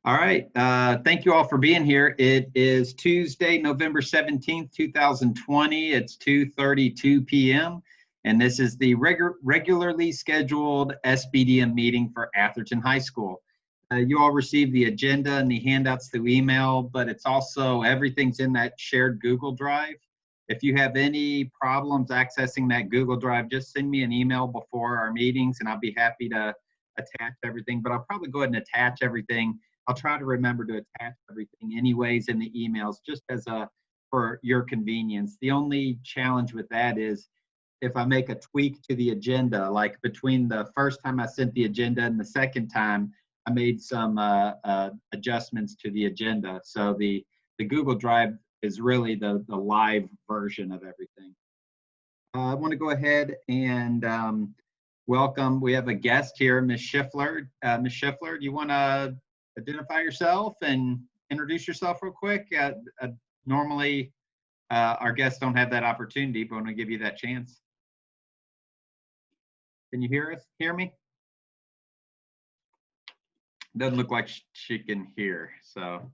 All right. Thank you all for being here. It is Tuesday, November 17th, 2020. It's 2:32 p.m. And this is the regularly scheduled SBDM meeting for Atherton High School. You all received the agenda and the handouts through email, but it's also everything's in that shared Google Drive. If you have any problems accessing that Google Drive, just send me an email before our meetings and I'll be happy to attach everything. But I'll probably go ahead and attach everything. I'll try to remember to attach everything anyways in the emails, just as for your convenience. The only challenge with that is if I make a tweak to the agenda, like between the first time I sent the agenda and the second time, I made some adjustments to the agenda. So the Google Drive is really the live version of everything. I want to go ahead and welcome. We have a guest here, Ms. Schiffler. Ms. Schiffler, do you want to identify yourself and introduce yourself real quick? Normally, our guests don't have that opportunity, but I want to give you that chance. Can you hear us? Hear me? Doesn't look like she can hear. So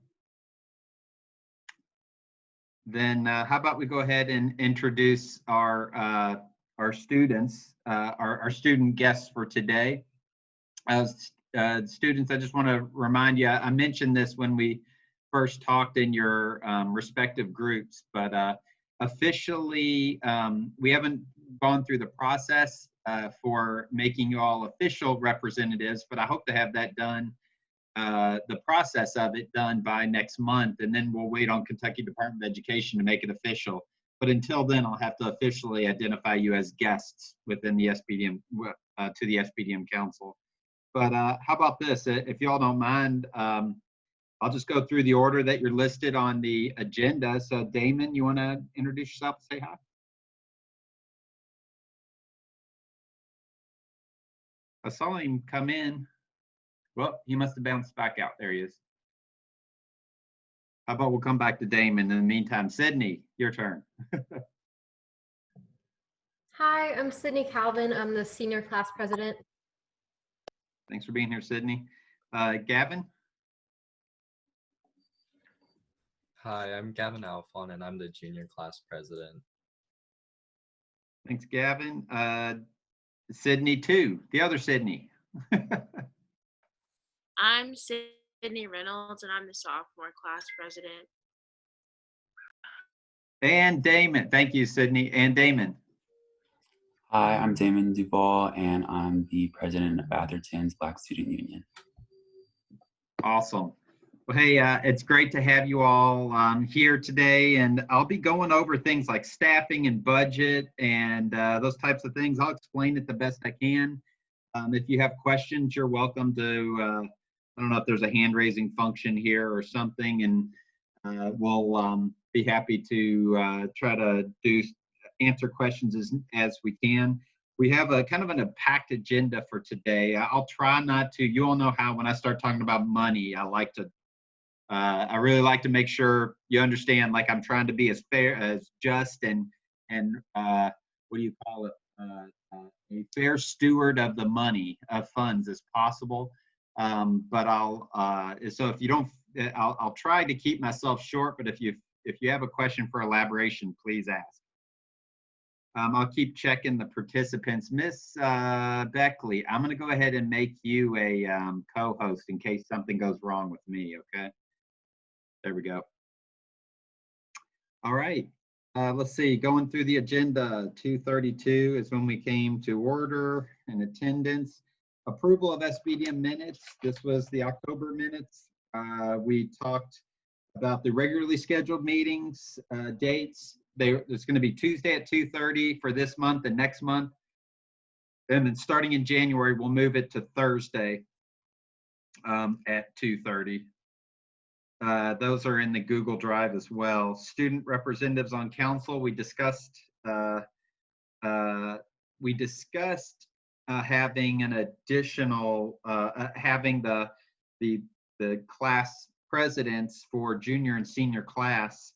then how about we go ahead and introduce our students, our student guests for today. Students, I just want to remind you, I mentioned this when we first talked in your respective groups, but officially, we haven't gone through the process for making you all official representatives, but I hope to have that done, the process of it done by next month, and then we'll wait on Kentucky Department of Education to make it official. But until then, I'll have to officially identify you as guests within the SBDM, to the SBDM Council. But how about this? If y'all don't mind, I'll just go through the order that you're listed on the agenda. So Damon, you want to introduce yourself and say hi? I saw him come in. Well, he must have bounced back out. There he is. How about we'll come back to Damon in the meantime. Sydney, your turn. Hi, I'm Sydney Calvin. I'm the senior class president. Thanks for being here, Sydney. Gavin? Hi, I'm Gavin Alphon, and I'm the junior class president. Thanks, Gavin. Sydney, too. The other Sydney. I'm Sydney Reynolds, and I'm the sophomore class president. And Damon. Thank you, Sydney. And Damon. Hi, I'm Damon Duval, and I'm the president of Atherton's Black Student Union. Awesome. Well, hey, it's great to have you all here today, and I'll be going over things like staffing and budget and those types of things. I'll explain it the best I can. If you have questions, you're welcome to, I don't know if there's a hand-raising function here or something, and we'll be happy to try to answer questions as we can. We have a kind of a packed agenda for today. I'll try not to, you all know how when I start talking about money, I really like to make sure you understand, like I'm trying to be as fair, as just, and what do you call it? A fair steward of the money, of funds as possible. But so if you don't, I'll try to keep myself short, but if you have a question for elaboration, please ask. I'll keep checking the participants. Miss Beckley, I'm going to go ahead and make you a co-host in case something goes wrong with me, okay? There we go. All right, let's see, going through the agenda, 2:32 is when we came to order and attendance. Approval of SBDM minutes. This was the October minutes. We talked about the regularly scheduled meetings, dates. It's going to be Tuesday at 2:30 for this month and next month. And then starting in January, we'll move it to Thursday at 2:30. Those are in the Google Drive as well. Student representatives on council, we discussed having an additional, having the class presidents for junior and senior class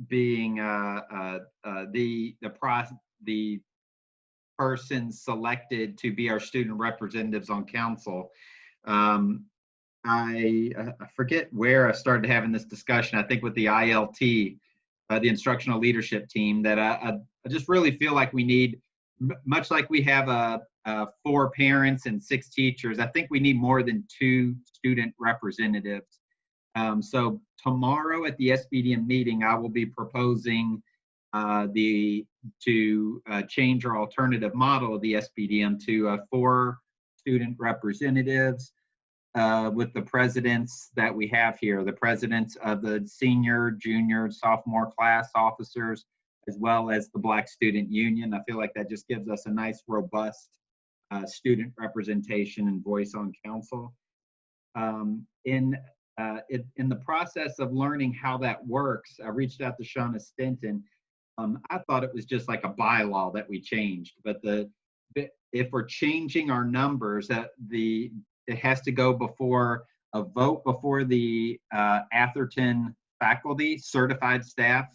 being the person selected to be our student representatives on council. I forget where I started having this discussion. I think with the ILT, the instructional leadership team, that I just really feel like we need, much like we have 4 parents and 6 teachers, I think we need more than 2 student representatives. So tomorrow at the SBDM meeting, I will be proposing to change our alternative model of the SBDM to 4 student representatives with the presidents that we have here, the presidents of the senior, junior, sophomore class officers, as well as the Black Student Union. I feel like that just gives us a nice, robust student representation and voice on council. In the process of learning how that works, I reached out to Shauna Stinton. I thought it was just like a bylaw that we changed, but if we're changing our numbers, it has to go before a vote before the Atherton faculty, certified staff,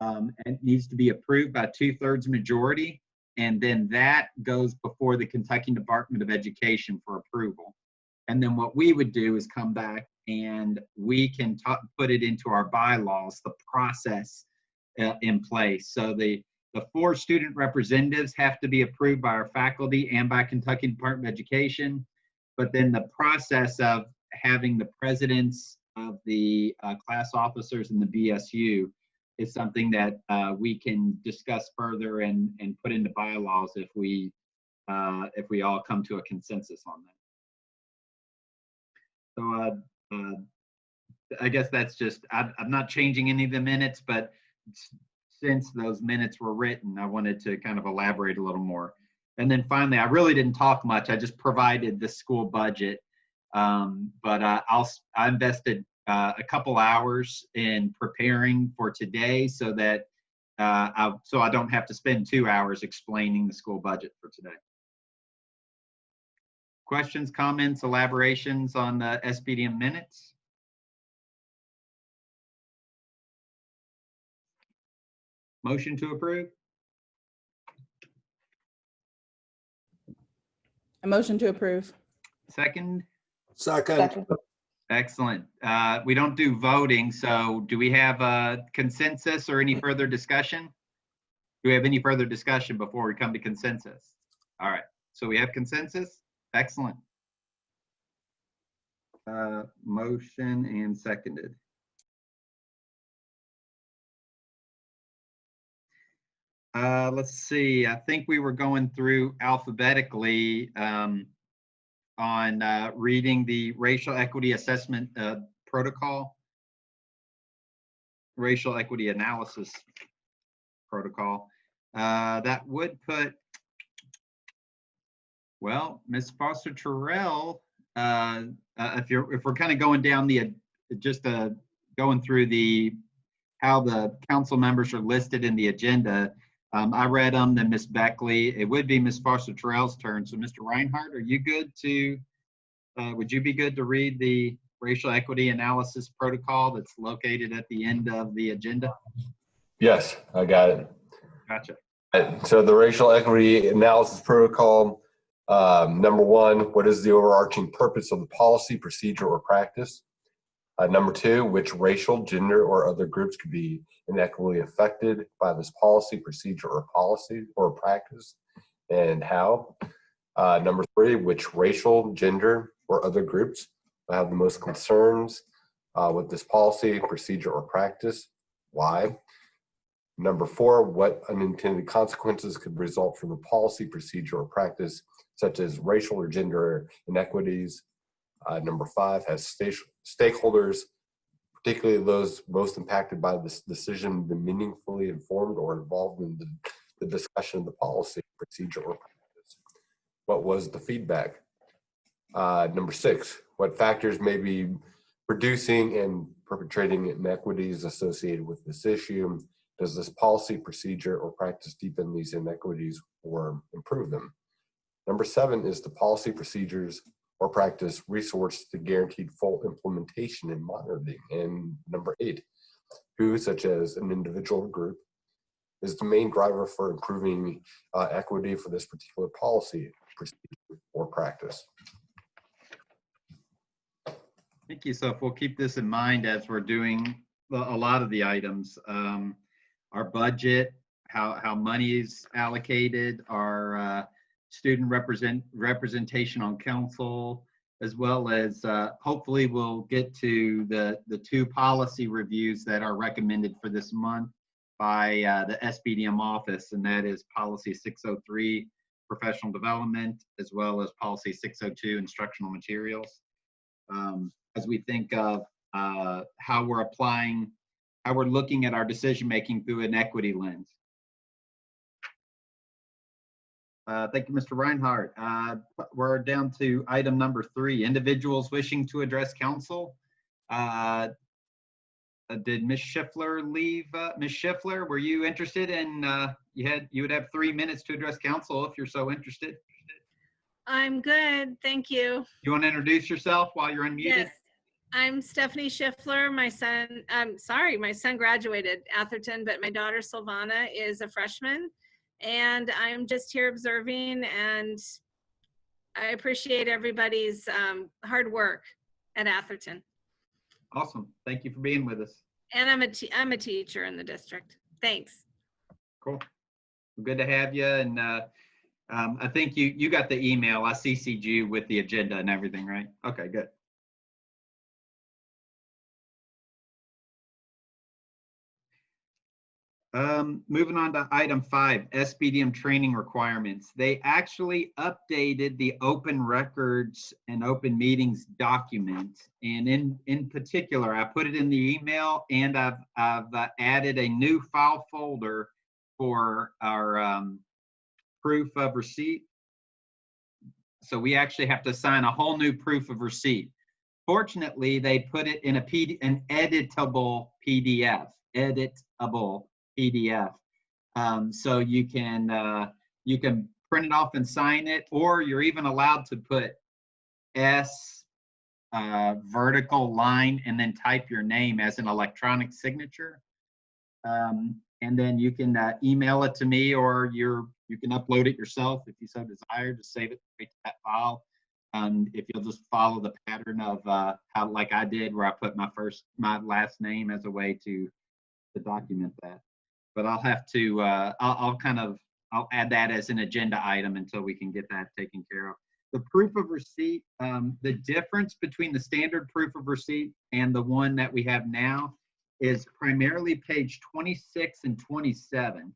and it needs to be approved by 2/3 majority, and then that goes before the Kentucky Department of Education for approval. And then what we would do is come back and we can put it into our bylaws, the process in place. So the 4 student representatives have to be approved by our faculty and by Kentucky Department of Education. But then the process of having the presidents of the class officers and the BSU is something that we can discuss further and put into bylaws if we all come to a consensus on that. So I guess that's just, I'm not changing any of the minutes, but since those minutes were written, I wanted to kind of elaborate a little more. And then finally, I really didn't talk much. I just provided the school budget, but I invested a couple hours in preparing for today, so that so I don't have to spend 2 hours explaining the school budget for today. Questions, comments, elaborations on the SBDM minutes? Motion to approve? A motion to approve. Second? Second. Excellent. We don't do voting, so do we have a consensus or any further discussion? Do we have any further discussion before we come to consensus? All right, so we have consensus? Excellent. Motion and seconded. Let's see, I think we were going through alphabetically on reading the racial equity assessment protocol, racial equity analysis protocol. That would put, well, Ms. Foster Terrell, if we're kind of going down the, going through how the council members are listed in the agenda, I read them, then Ms. Beckley. It would be Ms. Foster Terrell's turn. So Mr. Reinhardt, are you good to, would you be good to read the racial equity analysis protocol that's located at the end of the agenda? Yes, I got it. Gotcha. So the racial equity analysis protocol, number 1, what is the overarching purpose of the policy, procedure, or practice? Number 2, which racial, gender, or other groups could be inequitably affected by this policy, procedure, or practice, and how? Number 3, which racial, gender, or other groups have the most concerns with this policy, procedure, or practice? Why? Number 4, what unintended consequences could result from the policy, procedure, or practice, such as racial or gender inequities? Number 5, has stakeholders, particularly those most impacted by this decision, been meaningfully informed or involved in the discussion of the policy, procedure, or practice? What was the feedback? Number 6, what factors may be producing and perpetrating inequities associated with this issue? Does this policy, procedure, or practice deepen these inequities or improve them? Number 7, is the policy, procedures, or practice resource to guaranteed full implementation and monitoring? And number 8, who, such as an individual or group, is the main driver for improving equity for this particular policy, procedure, or practice? Thank you. So if we'll keep this in mind as we're doing a lot of the items, our budget, how money is allocated, our student representation on council, as well as hopefully we'll get to the two policy reviews that are recommended for this month by the SBDM office, and that is policy 603, professional development, as well as policy 602, instructional materials. As we think of how we're applying, how we're looking at our decision-making through an equity lens. Thank you, Mr. Reinhardt. We're down to item number 3, individuals wishing to address council. Did Ms. Schiffler leave? Ms. Schiffler, were you interested in, you would have 3 minutes to address council if you're so interested. I'm good, thank you. You want to introduce yourself while you're unmuted? Yes, I'm Stephanie Schiffler. My son graduated Atherton, but my daughter Silvana is a freshman, and I'm just here observing, and I appreciate everybody's hard work at Atherton. Awesome. Thank you for being with us. And I'm a teacher in the district. Thanks. Cool. Good to have you. And I think you got the email. I CC'd you with the agenda and everything, right? Okay, good. Moving on to item 5, SBDM training requirements. They actually updated the open records and open meetings document. And in particular, I put it in the email, and I've added a new file folder for our proof of receipt. So we actually have to sign a whole new proof of receipt. Fortunately, they put it in an editable PDF, so you can print it off and sign it, or you're even allowed to put S vertical line and then type your name as an electronic signature. And then you can email it to me, or you can upload it yourself if you so desire. Just save it right to that file. If you'll just follow the pattern of how, like I did, where I put my last name as a way to document that. But I'll have to, I'll add that as an agenda item until we can get that taken care of. The proof of receipt, the difference between the standard proof of receipt and the one that we have now is primarily page 26 and 27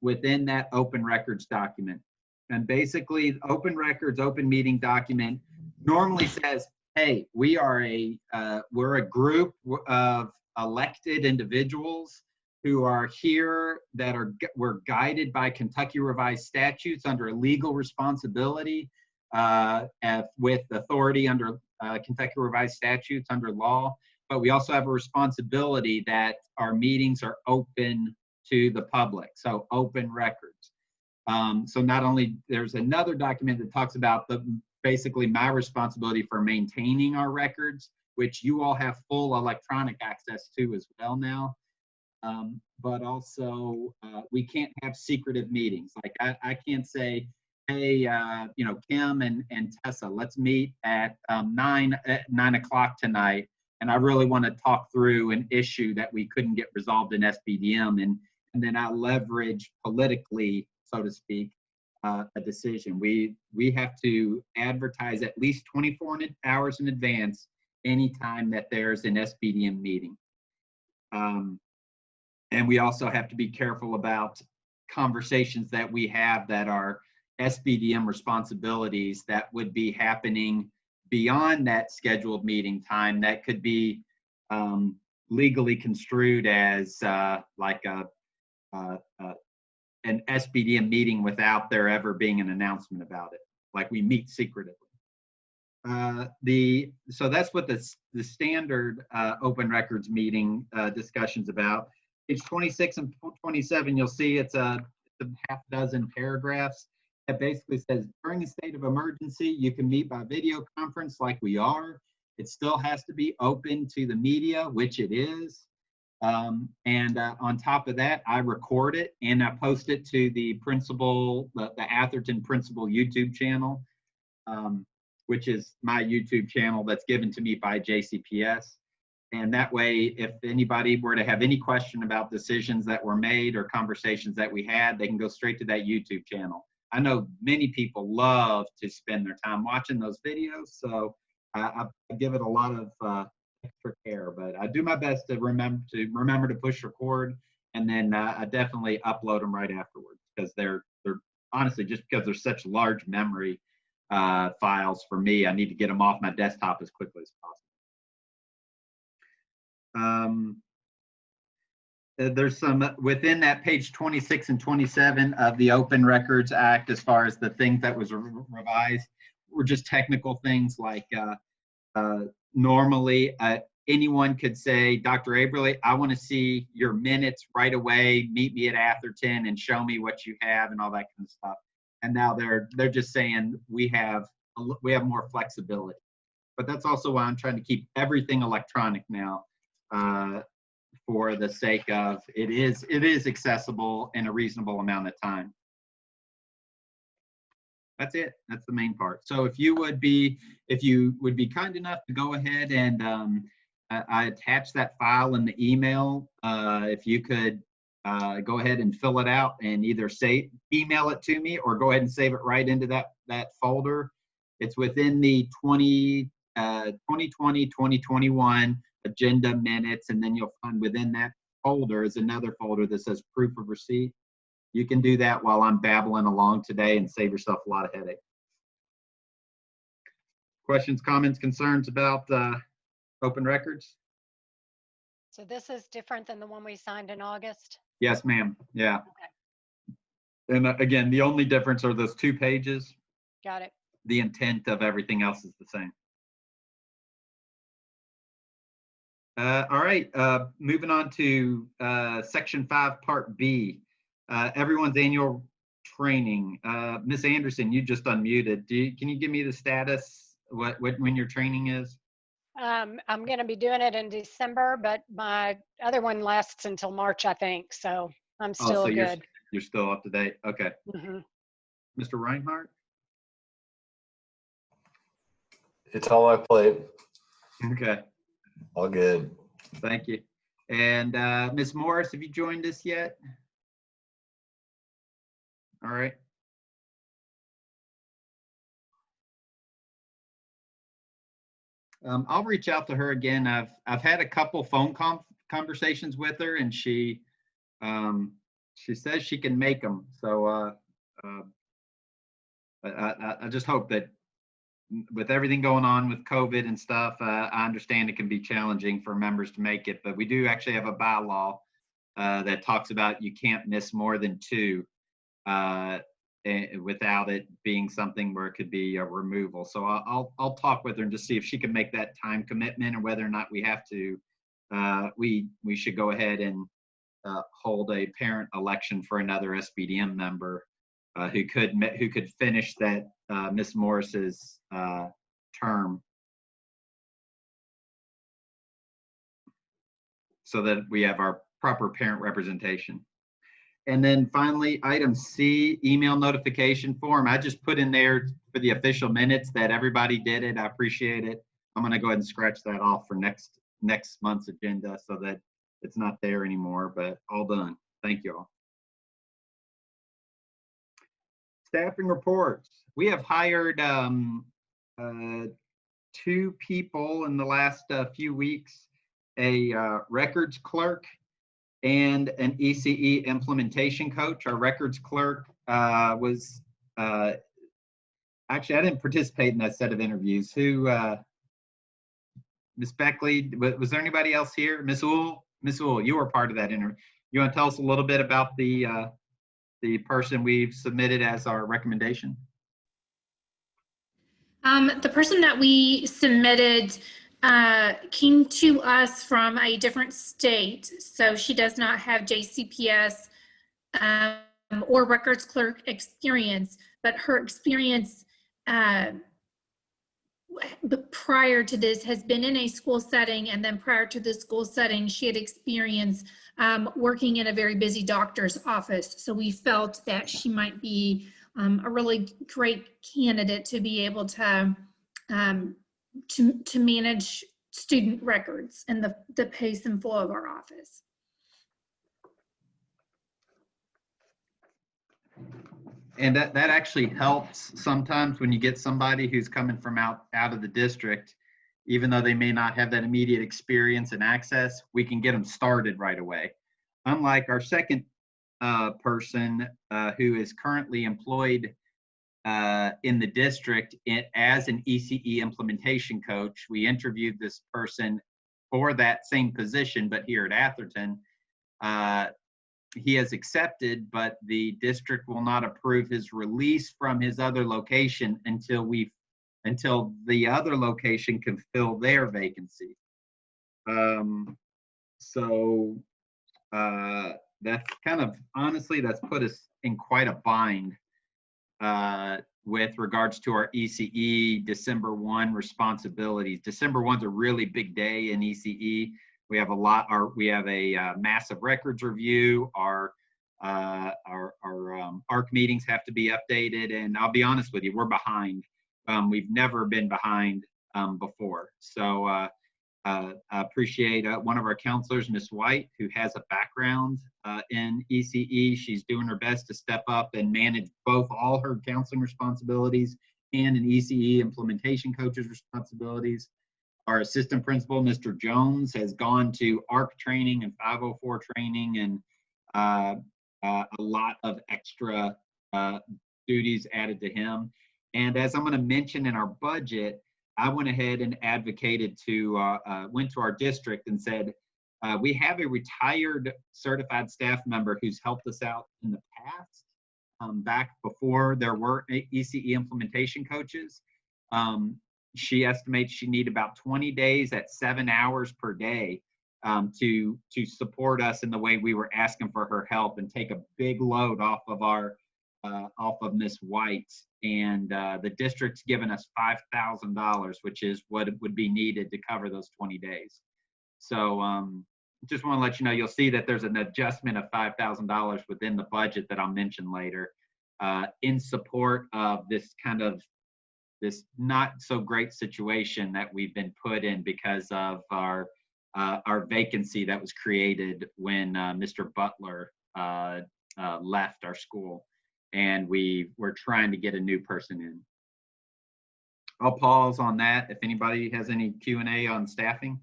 within that open records document. And basically, open records, open meeting document normally says, hey, we're a group of elected individuals who are here that were guided by Kentucky revised statutes under a legal responsibility with authority under Kentucky revised statutes under law. But we also have a responsibility that our meetings are open to the public, so open records. So not only, there's another document that talks about basically my responsibility for maintaining our records, which you all have full electronic access to as well now. But also, we can't have secretive meetings. Like I can't say, hey, Kim and Tessa, let's meet at 9 o'clock tonight, and I really want to talk through an issue that we couldn't get resolved in SBDM, and then I leverage politically, so to speak, a decision. We have to advertise at least 24 hours in advance anytime that there's an SBDM meeting. And we also have to be careful about conversations that we have that are SBDM responsibilities that would be happening beyond that scheduled meeting time that could be legally construed as like an SBDM meeting without there ever being an announcement about it, like we meet secretively. So that's what the standard open records meeting discussion's about. Page 26 and 27, you'll see it's a half dozen paragraphs that basically says, during a state of emergency, you can meet by video conference like we are. It still has to be open to the media, which it is. And on top of that, I record it and I post it to the Atherton principal YouTube channel. which is my YouTube channel that's given to me by JCPS. And that way, if anybody were to have any question about decisions that were made or conversations that we had, they can go straight to that YouTube channel. I know many people love to spend their time watching those videos, so I give it a lot of extra care. But I do my best to remember to push record, and then I definitely upload them right afterwards, because they're honestly, just because they're such large memory files for me, I need to get them off my desktop as quickly as possible. There's some within that page 26 and 27 of the Open Records Act, as far as the things that was revised, were just technical things like normally anyone could say, Dr. Aberle, I want to see your minutes right away, meet me at Atherton and show me what you have and all that kind of stuff. And now they're just saying we have more flexibility. But that's also why I'm trying to keep everything electronic now, for the sake of it is accessible in a reasonable amount of time. That's it. That's the main part. So if you would be kind enough to go ahead and I attach that file in the email. If you could go ahead and fill it out and either email it to me or go ahead and save it right into that folder. It's within the 2020-2021 agenda minutes, and then you'll find within that folder is another folder that says proof of receipt. You can do that while I'm babbling along today and save yourself a lot of headache. Questions, comments, concerns about Open Records? So this is different than the one we signed in August? Yes, ma'am. Yeah. Okay. And again, the only difference are those 2 pages. Got it. The intent of everything else is the same. All right, moving on to Section 5, Part B, everyone's annual training. Ms. Anderson, you just unmuted. Can you give me the status, when your training is? I'm going to be doing it in December, but my other one lasts until March, I think. So I'm still so good. You're still up to date. Okay. Mm-hmm. Mr. Reinhardt? It's on my plate. Okay. All good. Thank you. And Ms. Morris, have you joined us yet? All right. I'll reach out to her again. I've had a couple phone conversations with her, and she says she can make them. So I just hope that with everything going on with COVID and stuff, I understand it can be challenging for members to make it, but we do actually have a bylaw that talks about you can't miss more than 2 without it being something where it could be a removal. So I'll talk with her and just see if she can make that time commitment, and whether or not we have to, we should go ahead and hold a parent election for another SBDM member who could finish that Ms. Morris's term, so that we have our proper parent representation. And then finally, item C, email notification form. I just put in there for the official minutes that everybody did it. I appreciate it. I'm going to go ahead and scratch that off for next month's agenda, so that it's not there anymore, but all done. Thank you all. Staffing reports. We have hired 2 people in the last few weeks, a records clerk and an ECE implementation coach. Our records clerk was, actually, I didn't participate in that set of interviews. Who, Ms. Beckley, was there anybody else here? Ms. Uhl, you were part of that interview. You want to tell us a little bit about the person we've submitted as our recommendation? The person that we submitted came to us from a different state, so she does not have JCPS or records clerk experience, but her experience prior to this has been in a school setting, and then prior to the school setting, she had experience working in a very busy doctor's office. So we felt that she might be a really great candidate to be able to to manage student records and the pace and flow of our office. And that actually helps sometimes when you get somebody who's coming from out of the district, even though they may not have that immediate experience and access, we can get them started right away. Unlike our second person who is currently employed in the district as an ECE implementation coach. We interviewed this person for that same position, but here at Atherton. He has accepted, but the district will not approve his release from his other location until the other location can fill their vacancy. So that's kind of, honestly, that's put us in quite a bind with regards to our ECE December 1 responsibilities. December 1's a really big day in ECE. We have we have a massive records review. Our ARC meetings have to be updated, and I'll be honest with you, we're behind. We've never been behind before. So I appreciate one of our counselors, Ms. White, who has a background in ECE. She's doing her best to step up and manage both all her counseling responsibilities and an ECE implementation coach's responsibilities. Our assistant principal, Mr. Jones, has gone to ARC training and 504 training and a lot of extra duties added to him. And as I'm going to mention in our budget, I went ahead and advocated went to our district and said, we have a retired certified staff member who's helped us out in the past, back before there were ECE implementation coaches. She estimates she needs about 20 days at 7 hours per day to support us in the way we were asking for her help and take a big load off of Miss White. And the district's given us $5,000, which is what would be needed to cover those 20 days. So just want to let you know, you'll see that there's an adjustment of $5,000 within the budget that I'll mention later in support of this not so great situation that we've been put in because of our vacancy that was created when Mr. Butler left our school, and we were trying to get a new person in. I'll pause on that if anybody has any Q&A on staffing.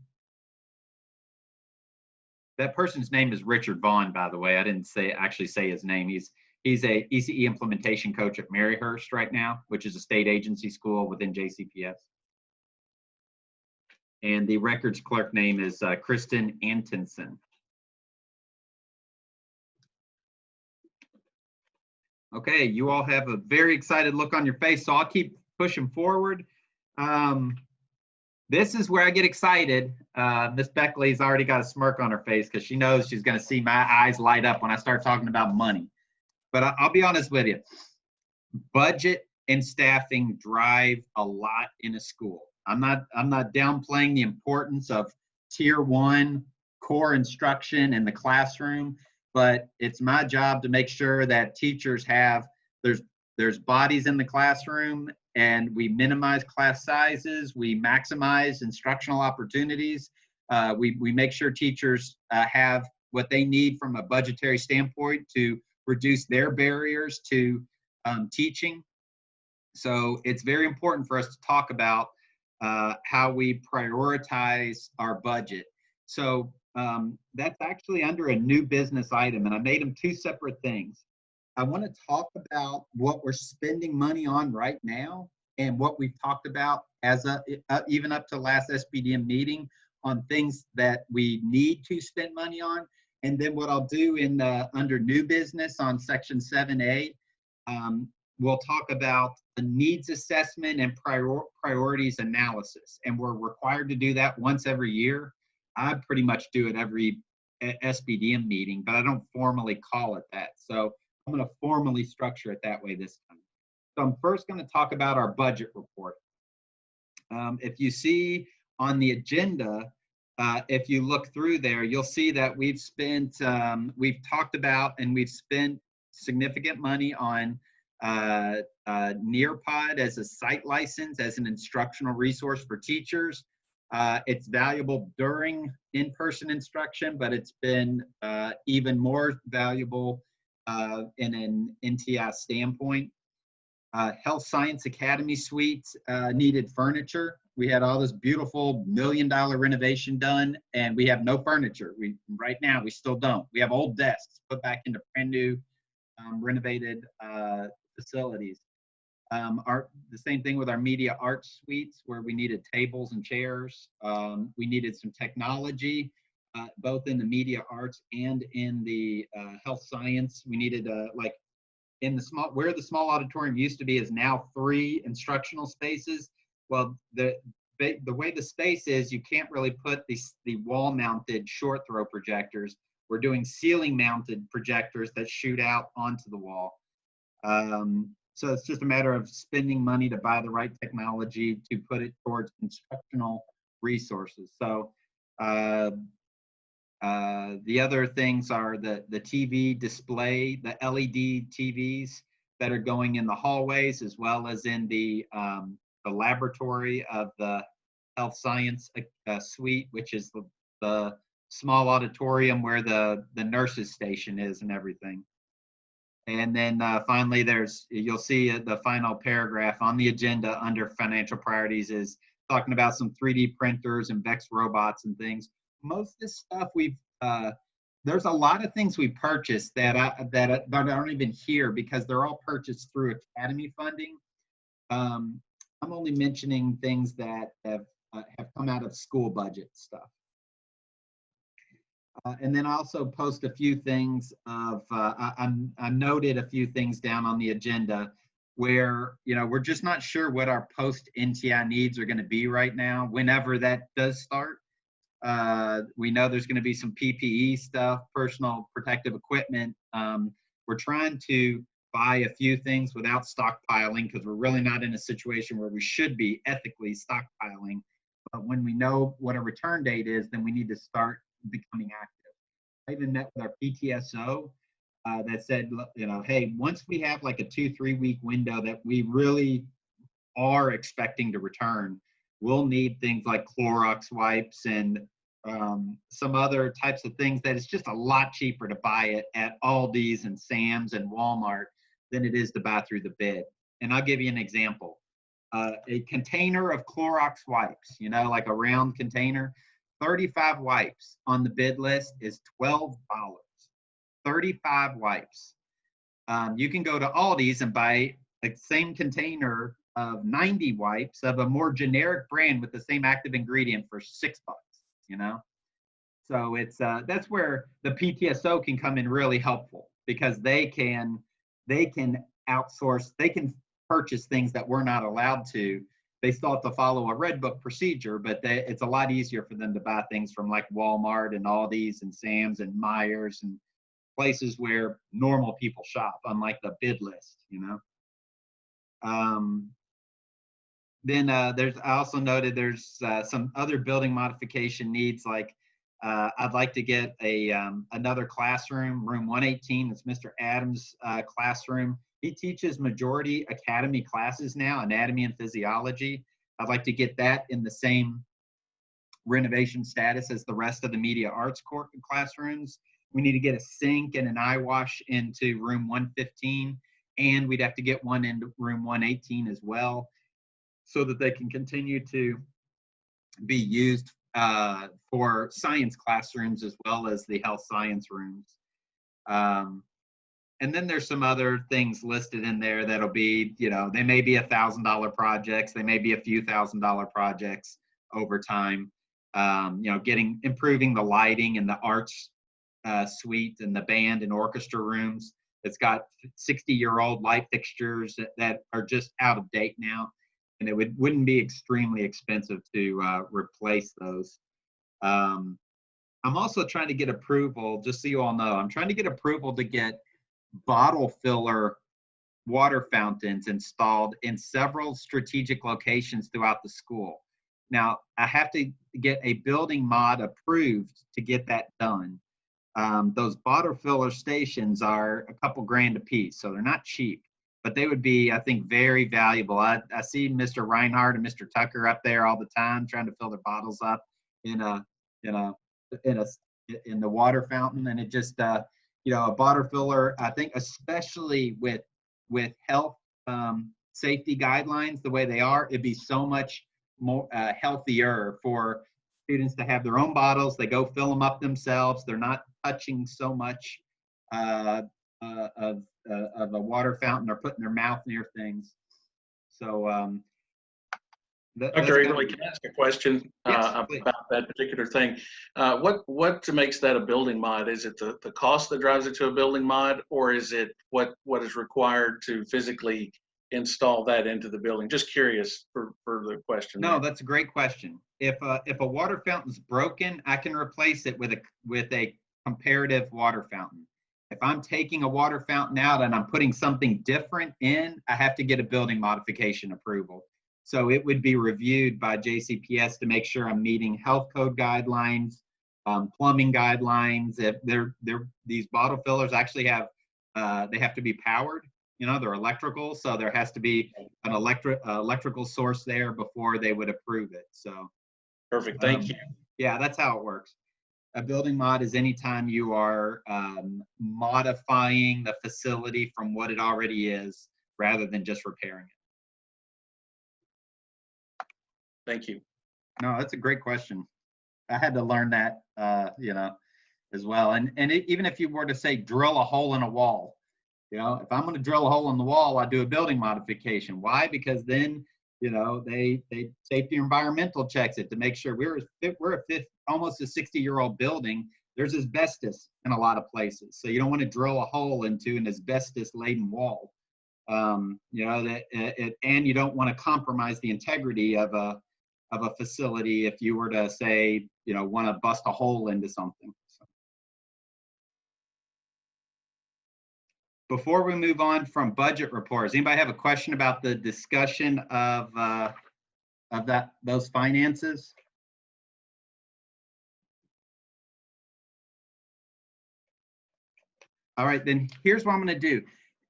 That person's name is Richard Vaughn, by the way. I didn't actually say his name. He's a ECE implementation coach at Maryhurst right now, which is a state agency school within JCPS. And the records clerk name is Kristen Antonsen. Okay, you all have a very excited look on your face, so I'll keep pushing forward. This is where I get excited. Miss Beckley's already got a smirk on her face because she knows she's going to see my eyes light up when I start talking about money. But I'll be honest with you, budget and staffing drive a lot in a school. I'm not downplaying the importance of tier 1 core instruction in the classroom, but it's my job to make sure that teachers there's bodies in the classroom, and we minimize class sizes, we maximize instructional opportunities, we make sure teachers have what they need from a budgetary standpoint to reduce their barriers to teaching. So it's very important for us to talk about how we prioritize our budget. So that's actually under a new business item, and I made them two separate things. I want to talk about what we're spending money on right now and what we've talked about even up to last SBDM meeting on things that we need to spend money on. And then what I'll do under new business on section 7A, we'll talk about a needs assessment and priorities analysis. And we're required to do that once every year. I pretty much do it every SBDM meeting, but I don't formally call it that. So I'm going to formally structure it that way this time. So I'm first going to talk about our budget report. If you see on the agenda, if you look through there, you'll see that we've talked about and we've spent significant money on Nearpod as a site license, as an instructional resource for teachers. It's valuable during in-person instruction, but it's been even more valuable in an NTI standpoint. Health Science Academy suites needed furniture. We had all this beautiful $1 million renovation done, and we have no furniture. Right now, we still don't. We have old desks put back into brand new renovated facilities. The same thing with our media arts suites, where we needed tables and chairs. We needed some technology, both in the media arts and in the health science. We needed like in the small, where the small auditorium used to be is now 3 instructional spaces. Well, the way the space is, you can't really put the wall mounted short throw projectors. We're doing ceiling mounted projectors that shoot out onto the wall. So it's just a matter of spending money to buy the right technology to put it towards instructional resources. So the other things are the TV display, the LED TVs that are going in the hallways, as well as in the laboratory of the health science suite, which is the small auditorium where the nurses station is and everything. And then finally, you'll see the final paragraph on the agenda under financial priorities is talking about some 3D printers and Vex robots and things. Most of this stuff there's a lot of things we purchased that aren't even here because they're all purchased through Academy funding. I'm only mentioning things that have come out of school budget stuff. And then I also post a few things I noted a few things down on the agenda where, we're just not sure what our post NTI needs are going to be right now, whenever that does start. We know there's going to be some PPE stuff, personal protective equipment. We're trying to buy a few things without stockpiling because we're really not in a situation where we should be ethically stockpiling. But when we know what a return date is, then we need to start becoming active. I even met with our PTSO that said, hey, once we have like a 2-3 week window that we really are expecting to return, we'll need things like Clorox wipes and some other types of things that it's just a lot cheaper to buy it at Aldi's and Sam's and Walmart than it is to buy through the bid. And I'll give you an example. A container of Clorox wipes, like a round container, 35 wipes on the bid list is $12. 35 wipes. You can go to Aldi's and buy the same container of 90 wipes of a more generic brand with the same active ingredient for $6, So it's that's where the PTSO can come in really helpful because they can outsource, they can purchase things that we're not allowed to. They still have to follow a Red Book procedure, but it's a lot easier for them to buy things from like Walmart and Aldi's and Sam's and Myers and places where normal people shop, unlike the bid list, Then I also noted there's some other building modification needs, like I'd like to get another classroom, room 118. It's Mr. Adams' classroom. He teaches majority academy classes now, anatomy and physiology. I'd like to get that in the same renovation status as the rest of the media arts classrooms. We need to get a sink and an eye wash into room 115, and we'd have to get one into room 118 as well, so that they can continue to be used for science classrooms as well as the health science rooms. And then there's some other things listed in there that'll be, they may be $1,000 projects, they may be a few $1,000 projects over time. Improving the lighting in the arts suite and the band and orchestra rooms. It's got 60-year-old light fixtures that are just out of date now, and it wouldn't be extremely expensive to replace those. I'm also trying to get approval, just so you all know, I'm trying to get approval to get bottle filler water fountains installed in several strategic locations throughout the school. Now, I have to get a building mod approved to get that done. Those bottle filler stations are a couple grand a piece, so they're not cheap. but they would be, I think, very valuable. I see Mr. Reinhardt and Mr. Tucker up there all the time trying to fill their bottles up in a in a in a in the water fountain, and it just you know, a bottle filler, I think, especially with health safety guidelines the way they are, it'd be so much more healthier for students to have their own bottles. They go fill them up themselves. They're not touching so much of a water fountain or putting their mouth near things. So Dr. Averly, can I ask a question about that particular thing? What makes that a building mod? Is it the cost that drives it to a building mod, or is it what is required to physically install that into the building? Just curious for the question. No, that's a great question. If a water fountain's broken, I can replace it with a comparative water fountain. If I'm taking a water fountain out and I'm putting something different in, I have to get a building modification approval. So it would be reviewed by JCPS to make sure I'm meeting health code guidelines, plumbing guidelines. If these bottle fillers actually have, they have to be powered. You know, they're electrical, so there has to be an electrical source there before they would approve it. So perfect. Thank you. Yeah, that's how it works. A building mod is anytime you are modifying the facility from what it already is, rather than just repairing it. Thank you. No, that's a great question. I had to learn that, you know, as well. And even if you were to say drill a hole in a wall, you know, if I'm going to drill a hole in the wall, I do a building modification. Why? Because then, you know, they safety environmental checks it to make sure we're almost a 60-year-old building. There's asbestos in a lot of places, so you don't want to drill a hole into an asbestos-laden wall. You know, and you don't want to compromise the integrity of a facility if you were to say, you know, want to bust a hole into something. So. Before we move on from budget reports, anybody have a question about the discussion of those finances? All right, then here's what I'm going to do.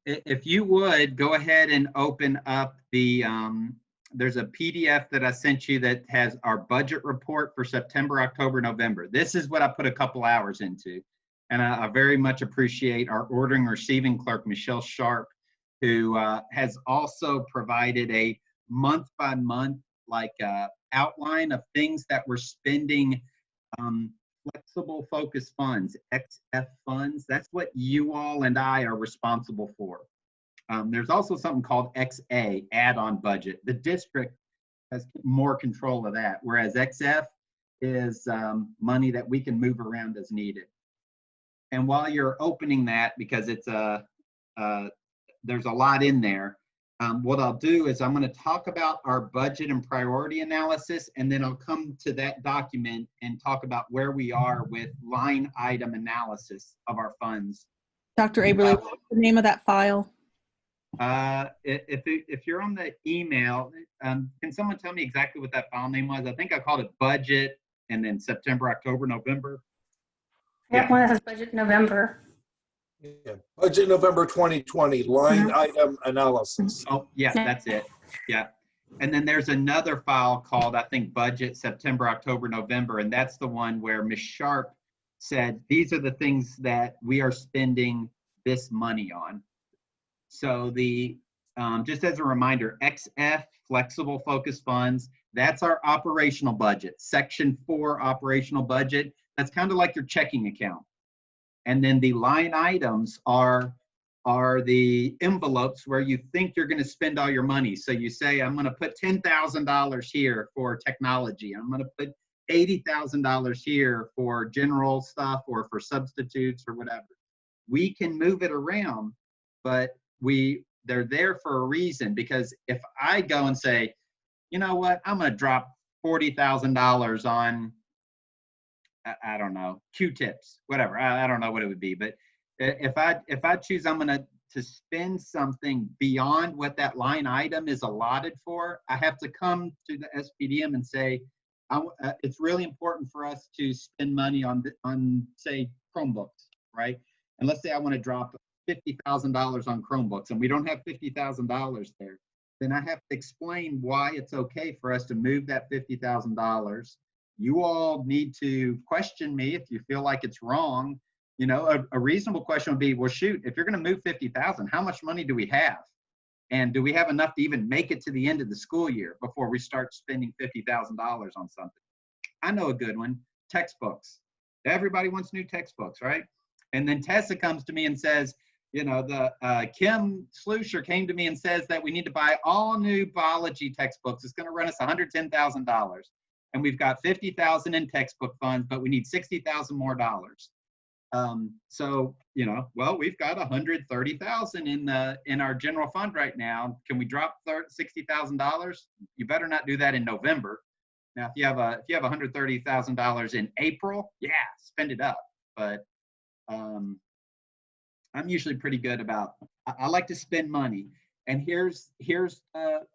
If you would go ahead and open up the there's a PDF that I sent you that has our budget report for September, October, November. This is what I put a couple hours into. And I very much appreciate our ordering and receiving clerk, Michelle Sharp, who has also provided a month-by-month outline of things that we're spending flexible focus funds, XF funds. That's what you all and I are responsible for. There's also something called XA, add-on budget. The district has more control of that, whereas XF is money that we can move around as needed. And while you're opening that, because it's there's a lot in there, what I'll do is I'm going to talk about our budget and priority analysis, and then I'll come to that document and talk about where we are with line item analysis of our funds. Dr. Averly, what's the name of that file? If you're on the email, can someone tell me exactly what that file name was? I think I called it budget and then September, October, November. Yeah, one that says budget November. Yeah, budget November 2020, line item analysis. Oh, yeah, that's it. Yeah. And then there's another file called, I think, budget September, October, November. And that's the one where Ms. Sharp said, these are the things that we are spending this money on. So the just as a reminder, XF, flexible focus funds, that's our operational budget. Section 4 operational budget, that's kind of like your checking account. And then the line items are the envelopes where you think you're going to spend all your money. So you say, I'm going to put $10,000 here for technology. I'm going to put $80,000 here for general stuff or for substitutes or whatever. We can move it around, but they're there for a reason, because if I go and say, you know what, I'm going to drop $40,000 on, I don't know, Q-tips, whatever. I don't know what it would be, but if I choose, I'm going to spend something beyond what that line item is allotted for, I have to come to the SBDM and say, it's really important for us to spend money on say Chromebooks, right? And let's say I want to drop $50,000 on Chromebooks and we don't have $50,000 there, then I have to explain why it's okay for us to move that $50,000. You all need to question me if you feel like it's wrong. You know, a reasonable question would be, well, shoot, if you're going to move 50,000, how much money do we have? And do we have enough to even make it to the end of the school year before we start spending $50,000 on something? I know a good one, textbooks. Everybody wants new textbooks, right? And then Tessa comes to me and says, you know, Kim Slusher came to me and says that we need to buy all new biology textbooks. It's going to run us $110,000. And we've got $50,000 in textbook funds, but we need $60,000 more dollars. So, you know, well, we've got $130,000 in our general fund right now. Can we drop $60,000? You better not do that in November. Now, if you have $130,000 in April, yeah, spend it up. But I'm usually pretty good about. I like to spend money. And here's the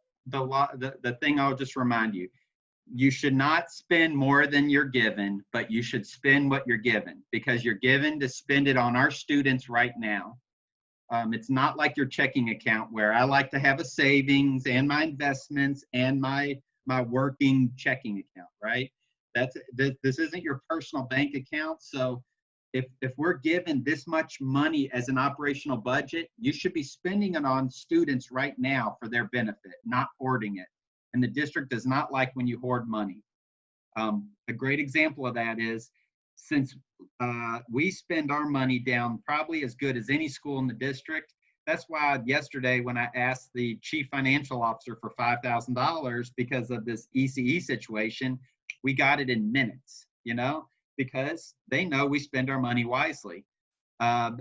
thing I'll just remind you. You should not spend more than you're given, but you should spend what you're given, because you're given to spend it on our students right now. It's not like your checking account where I like to have a savings and my investments and my working checking account, right? This isn't your personal bank account. So if we're given this much money as an operational budget, you should be spending it on students right now for their benefit, not hoarding it. And the district does not like when you hoard money. A great example of that is, since we spend our money down probably as good as any school in the district, that's why yesterday when I asked the chief financial officer for $5,000 because of this ECE situation, we got it in minutes, you know, because they know we spend our money wisely. I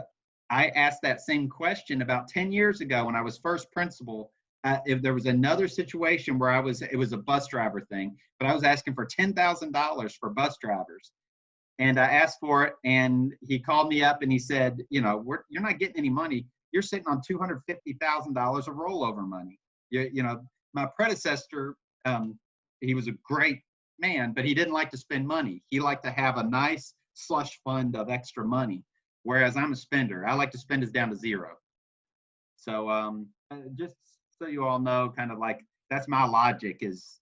asked that same question about 10 years ago when I was first principal. If there was another situation where it was a bus driver thing, but I was asking for $10,000 for bus drivers. And I asked for it, and he called me up and he said, you know, you're not getting any money. You're sitting on $250,000 of rollover money. You know, my predecessor, he was a great man, but he didn't like to spend money. He liked to have a nice slush fund of extra money, whereas I'm a spender. I like to spend it down to zero. So just so you all know, kind of like, that's my logic is,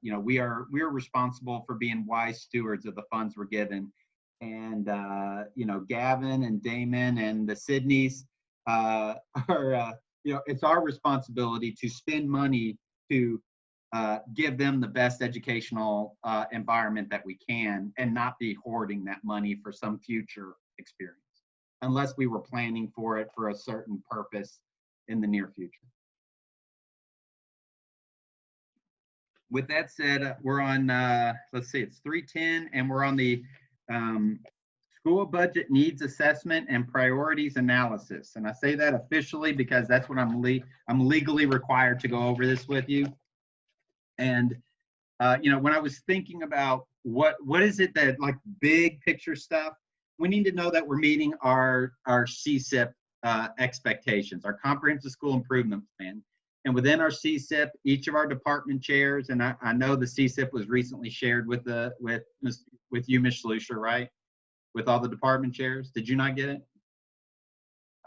you know, we're responsible for being wise stewards of the funds we're given. And, you know, Gavin and Damon and the Sydneys are, you know, it's our responsibility to spend money to give them the best educational environment that we can, and not be hoarding that money for some future experience, unless we were planning for it for a certain purpose in the near future. With that said, we're on, let's see, it's 3:10, and we're on the school budget needs assessment and priorities analysis. And I say that officially because that's what I'm legally required to go over this with you. And, you know, when I was thinking about what is it that, like, big picture stuff, we need to know that we're meeting our CSIP expectations, our comprehensive school improvement plan. And within our CSIP, each of our department chairs, and I know the CSIP was recently shared with you, Ms. Slusher, right? With all the department chairs. Did you not get it?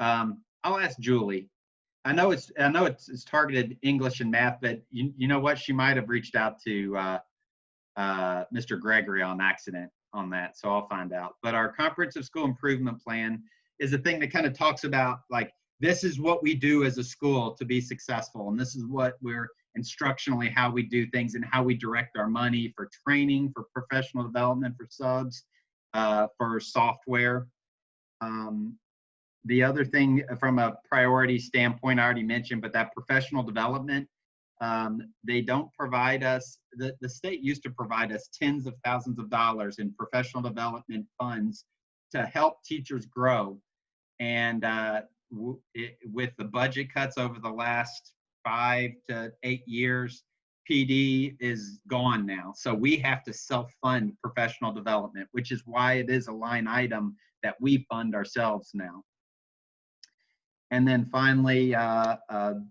I'll ask Julie. I know it's targeted English and math, but you know what? She might have reached out to Mr. Gregory on accident on that, so I'll find out. But our comprehensive school improvement plan is a thing that kind of talks about, like, this is what we do as a school to be successful, and this is what we're instructionally how we do things and how we direct our money for training, for professional development, for subs, for software. The other thing from a priority standpoint, I already mentioned, but that professional development, they don't provide us, the state used to provide us tens of thousands of dollars in professional development funds to help teachers grow. And with the budget cuts over the last 5 to 8 years, PD is gone now. So we have to self-fund professional development, which is why it is a line item that we fund ourselves now. And then finally, and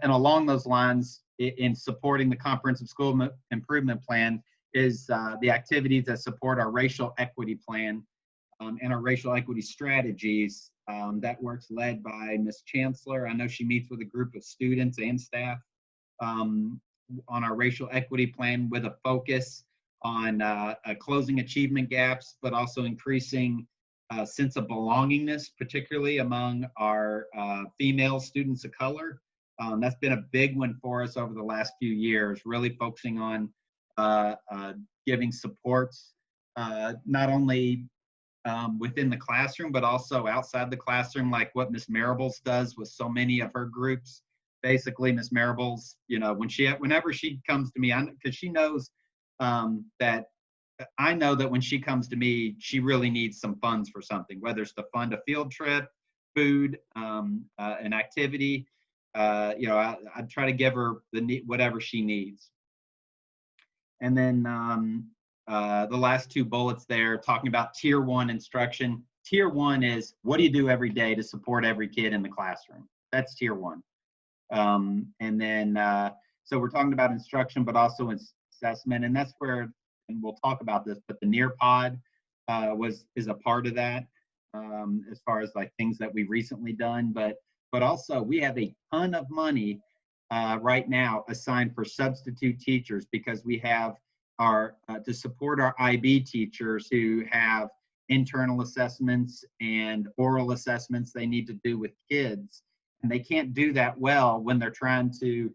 along those lines, in supporting the comprehensive school improvement plan is the activities that support our racial equity plan and our racial equity strategies That work's led by Ms. Chancellor. I know she meets with a group of students and staff on our racial equity plan with a focus on closing achievement gaps, but also increasing sense of belongingness, particularly among our female students of color. That's been a big one for us over the last few years, really focusing on giving supports, not only within the classroom, but also outside the classroom, like what Ms. Marables does with so many of her groups. Basically, Ms. Marables, you know, whenever she comes to me, because she knows that I know that when she comes to me, she really needs some funds for something, whether it's to fund a field trip, food, an activity. You know, I try to give her whatever she needs. And then the last two bullets there, talking about tier 1 instruction. Tier 1 is, what do you do every day to support every kid in the classroom? That's tier 1. And then, so we're talking about instruction, but also assessment, and that's where, and we'll talk about this, but the Nearpod is a part of that, as far as like things that we've recently done, but also we have a ton of money right now assigned for substitute teachers, because we have our to support our IB teachers who have internal assessments and oral assessments they need to do with kids, and they can't do that well when they're trying to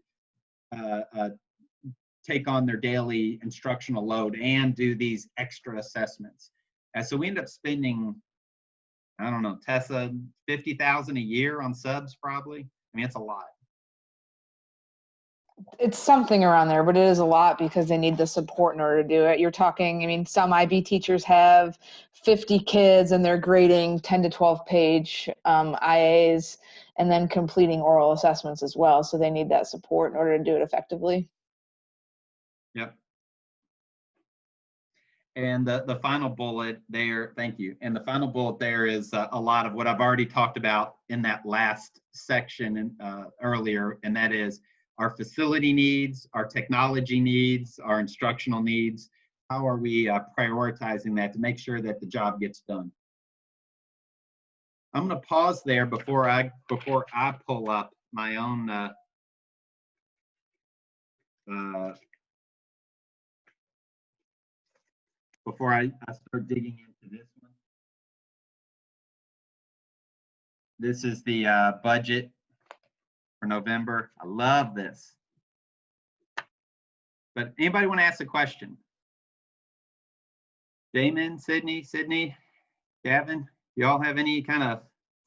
take on their daily instructional load and do these extra assessments. And so we end up spending, I don't know, Tessa, $50,000 a year on subs probably. I mean, it's a lot. It's something around there, but it is a lot because they need the support in order to do it. You're talking, I mean, some IB teachers have 50 kids and they're grading 10 to 12 page IAs and then completing oral assessments as well. So they need that support in order to do it effectively. Yep. And the final bullet there, thank you. And the final bullet there is a lot of what I've already talked about in that last section earlier, and that is our facility needs, our technology needs, our instructional needs. How are we prioritizing that to make sure that the job gets done? I'm going to pause there before I pull up my own before I start digging into this one. This is the budget for November. I love this. But anybody want to ask a question? Damon, Sydney, Gavin, y'all have any kind of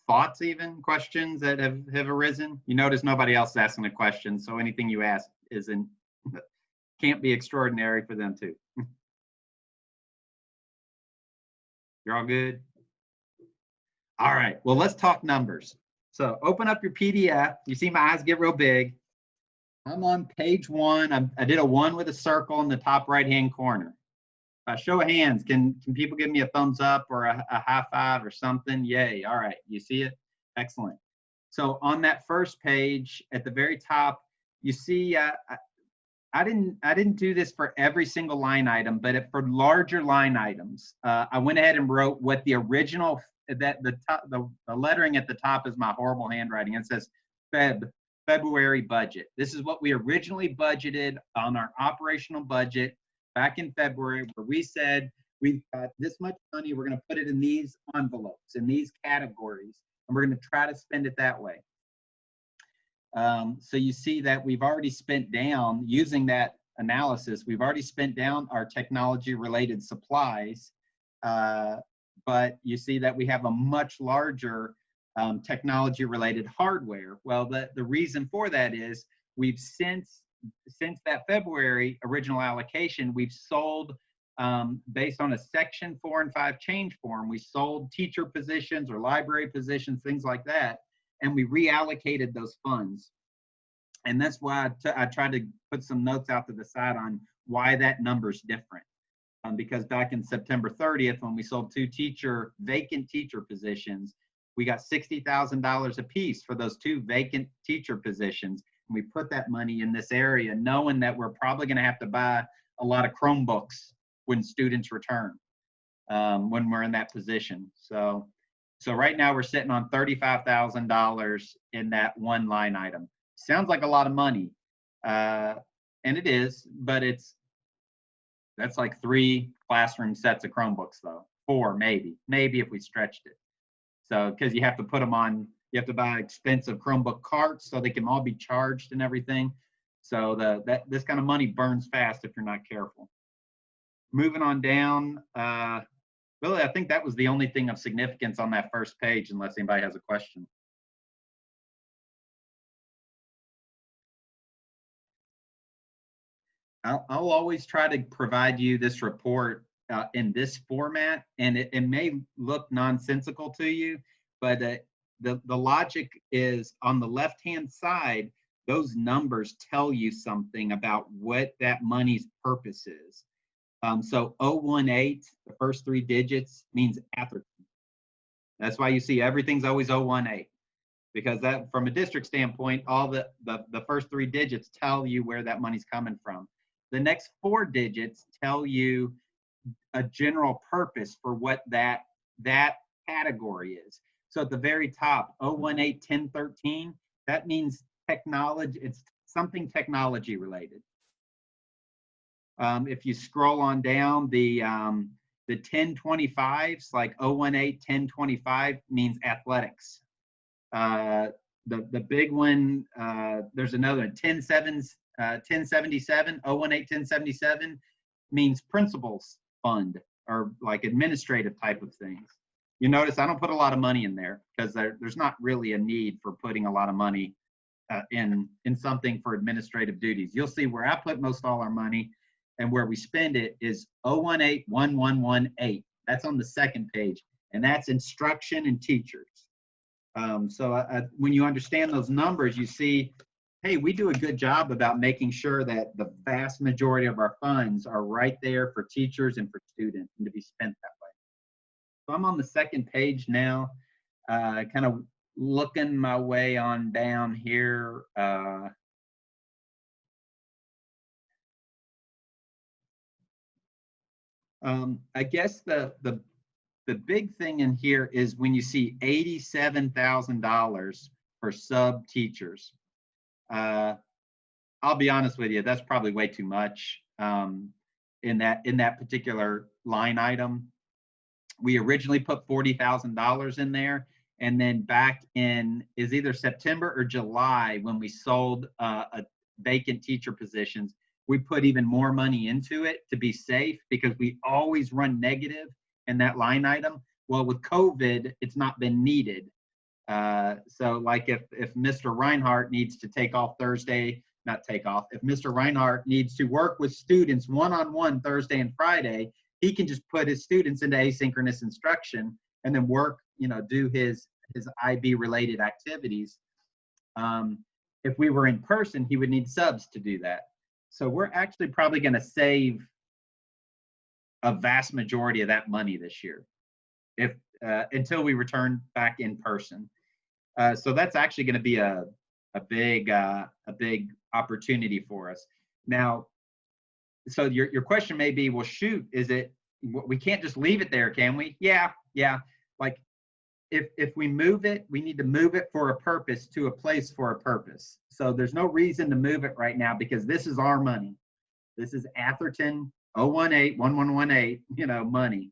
thoughts, even questions that have arisen? You notice nobody else is asking a question, so anything you ask can't be extraordinary for them too. You're all good? All right, well, let's talk numbers. So open up your PDF. You see my eyes get real big. I'm on page 1. I did a 1 with a circle in the top right-hand corner. Show of hands, can people give me a thumbs up or a high five or something? Yay, all right, you see it? Excellent. So on that first page, at the very top, you see, I didn't do this for every single line item, but for larger line items, I went ahead and wrote what the original, the lettering at the top is my horrible handwriting. It says February budget. This is what we originally budgeted on our operational budget back in February, where we said we've got this much money, we're going to put it in these envelopes, in these categories, and we're going to try to spend it that way. So you see that we've already spent down, using that analysis, we've already spent down our technology related supplies, but you see that we have a much larger technology related hardware. Well, the reason for that is we've since that February original allocation, we've sold, based on a section 4 and 5 change form, we sold teacher positions or library positions, things like that, and we reallocated those funds. And that's why I tried to put some notes out to the side on why that number's different. Because back in September 30th, when we sold 2 vacant teacher positions, we got $60,000 a piece for those 2 vacant teacher positions. And we put that money in this area, knowing that we're probably going to have to buy a lot of Chromebooks when students return, when we're in that position. So So right now we're sitting on $35,000 in that one line item. Sounds like a lot of money, and it is, but that's like 3 classroom sets of Chromebooks though, 4 maybe if we stretched it. So because you have to put them on, you have to buy expensive Chromebook carts so they can all be charged and everything. So this kind of money burns fast if you're not careful. Moving on down, really, I think that was the only thing of significance on that first page, unless anybody has a question. I'll always try to provide you this report in this format, and it may look nonsensical to you, but the logic is on the left-hand side, those numbers tell you something about what that money's purpose is. So 018, the first 3 digits means Atherton. That's why you see everything's always 018, because that, from a district standpoint, all the first 3 digits tell you where that money's coming from. The next 4 digits tell you a general purpose for what that category is. So at the very top, 018-1013, that means technology. It's something technology related. If you scroll on down, the 1025s, like 018-1025 means athletics. The big one, there's another 1077, 018-1077 means principals fund, or like administrative type of things. You notice I don't put a lot of money in there because there's not really a need for putting a lot of money in something for administrative duties. You'll see where I put most all our money and where we spend it is 018-1118. That's on the second page, and that's instruction and teachers. So when you understand those numbers, you see, hey, we do a good job about making sure that the vast majority of our funds are right there for teachers and for students and to be spent that way. So I'm on the second page now, kind of looking my way on down here. I guess the big thing in here is when you see $87,000 for sub teachers. I'll be honest with you, that's probably way too much in that particular line item. We originally put $40,000 in there, and then back in is either September or July when we sold a vacant teacher positions, we put even more money into it to be safe because we always run negative in that line item. Well, with COVID, it's not been needed. So like if Mr. Reinhardt needs to take off Thursday, not take off, if Mr. Reinhardt needs to work with students one-on-one Thursday and Friday, he can just put his students into asynchronous instruction and then work, do his IB related activities. If we were in person, he would need subs to do that. So we're actually probably going to save a vast majority of that money this year, if until we return back in person. So that's actually going to be a big opportunity for us. Now, so your question may be, well, shoot, we can't just leave it there, can we? Yeah. Like if we move it, we need to move it for a purpose to a place for a purpose. So there's no reason to move it right now because this is our money. This is Atherton 018-1118, money.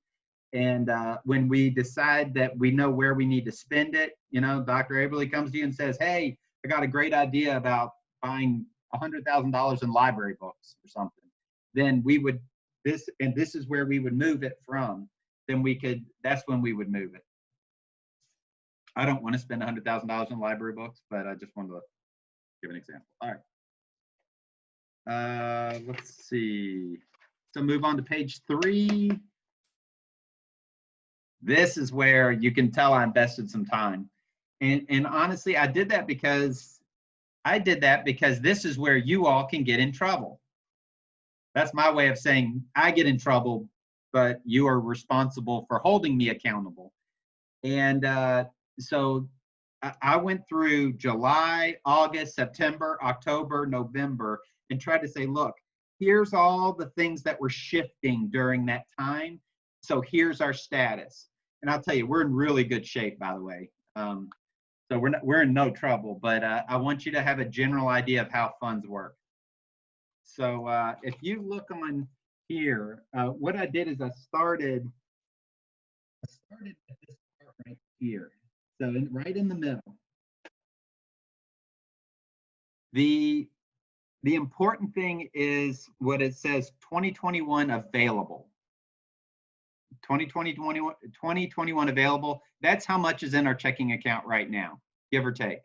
And when we decide that we know where we need to spend it, Dr. Aberly comes to you and says, hey, I got a great idea about buying $100,000 in library books or something. Then we would, this is where we would move it from. Then that's when we would move it. I don't want to spend $100,000 in library books, but I just wanted to give an example. All right. Let's see. So move on to page 3. This is where you can tell I invested some time. And honestly, I did that because this is where you all can get in trouble. That's my way of saying I get in trouble, but you are responsible for holding me accountable. And so I went through July, August, September, October, November, and tried to say, look, here's all the things that were shifting during that time. So here's our status. and I'll tell you, we're in really good shape, by the way. So we're in no trouble, but I want you to have a general idea of how funds work. So if you look on here, what I did is I started at this part right here. So right in the middle. The important thing is what it says 2021 available. 2021 available. That's how much is in our checking account right now, give or take.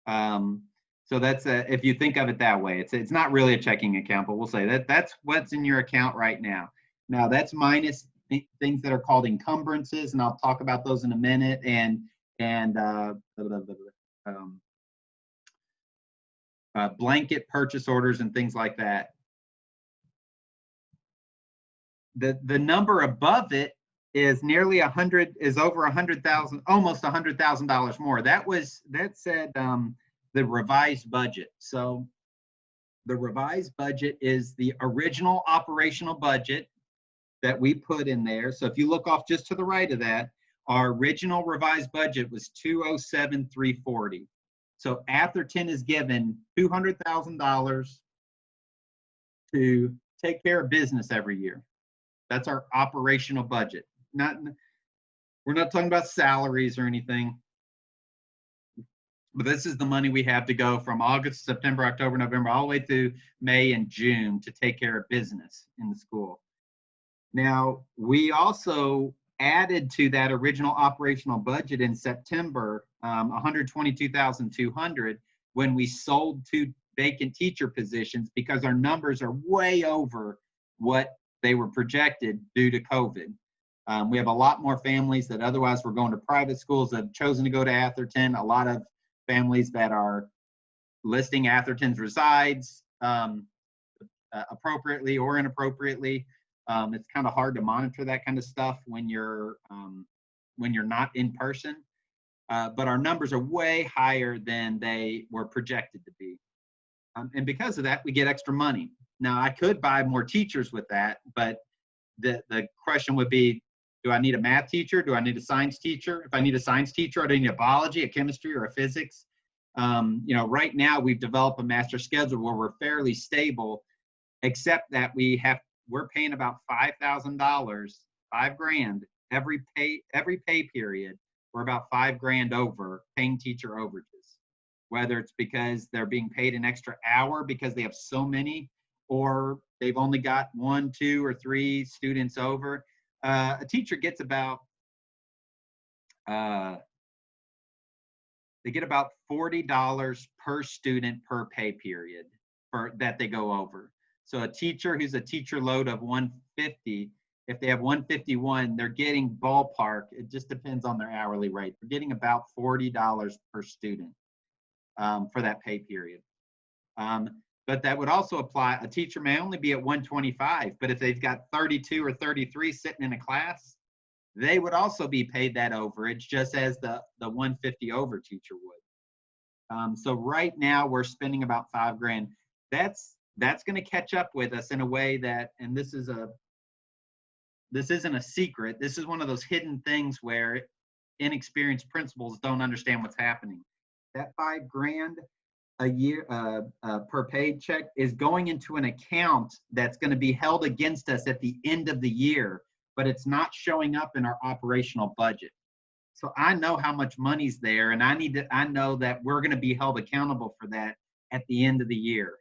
So that's if you think of it that way, it's not really a checking account, but we'll say that's what's in your account right now. Now that's minus things that are called encumbrances, and I'll talk about those in a minute, and blanket purchase orders and things like that. The number above it is nearly over 100,000, almost $100,000 more. That said the revised budget. So the revised budget is the original operational budget that we put in there. So if you look off just to the right of that, our original revised budget was $207,340. So Atherton is given $200,000 to take care of business every year. That's our operational budget. We're not talking about salaries or anything, but this is the money we have to go from August, September, October, November, all the way through May and June to take care of business in the school. Now, we also added to that original operational budget in September, $122,200 when we sold 2 vacant teacher positions because our numbers are way over what they were projected due to COVID. We have a lot more families that otherwise were going to private schools that have chosen to go to Atherton. A lot of families that are listing Atherton's resides appropriately or inappropriately. It's kind of hard to monitor that kind of stuff when you're not in person. But our numbers are way higher than they were projected to be. And because of that, we get extra money. Now, I could buy more teachers with that, but the question would be, do I need a math teacher? Do I need a science teacher? If I need a science teacher, do I need a biology, a chemistry, or a physics? Right now we've developed a master schedule where we're fairly stable, except that we're paying about $5,000, $5,000 every pay period. We're about $5,000 over paying teacher overages, whether it's because they're being paid an extra hour because they have so many, or they've only got 1, 2, or 3 students over. A teacher gets about they get about $40 per student per pay period that they go over. So a teacher who's a teacher load of 150, if they have 151, they're getting ballpark. It just depends on their hourly rate. They're getting about $40 per student for that pay period. But that would also apply, a teacher may only be at 125, but if they've got 32 or 33 sitting in a class, they would also be paid that overage just as the 150 over teacher would. So right now we're spending about $5,000. That's going to catch up with us in a way that, and this isn't a secret. This is one of those hidden things where inexperienced principals don't understand what's happening. That $5,000 a year per paycheck is going into an account that's going to be held against us at the end of the year, but it's not showing up in our operational budget. So I know how much money's there, and I know that we're going to be held accountable for that at the end of the year.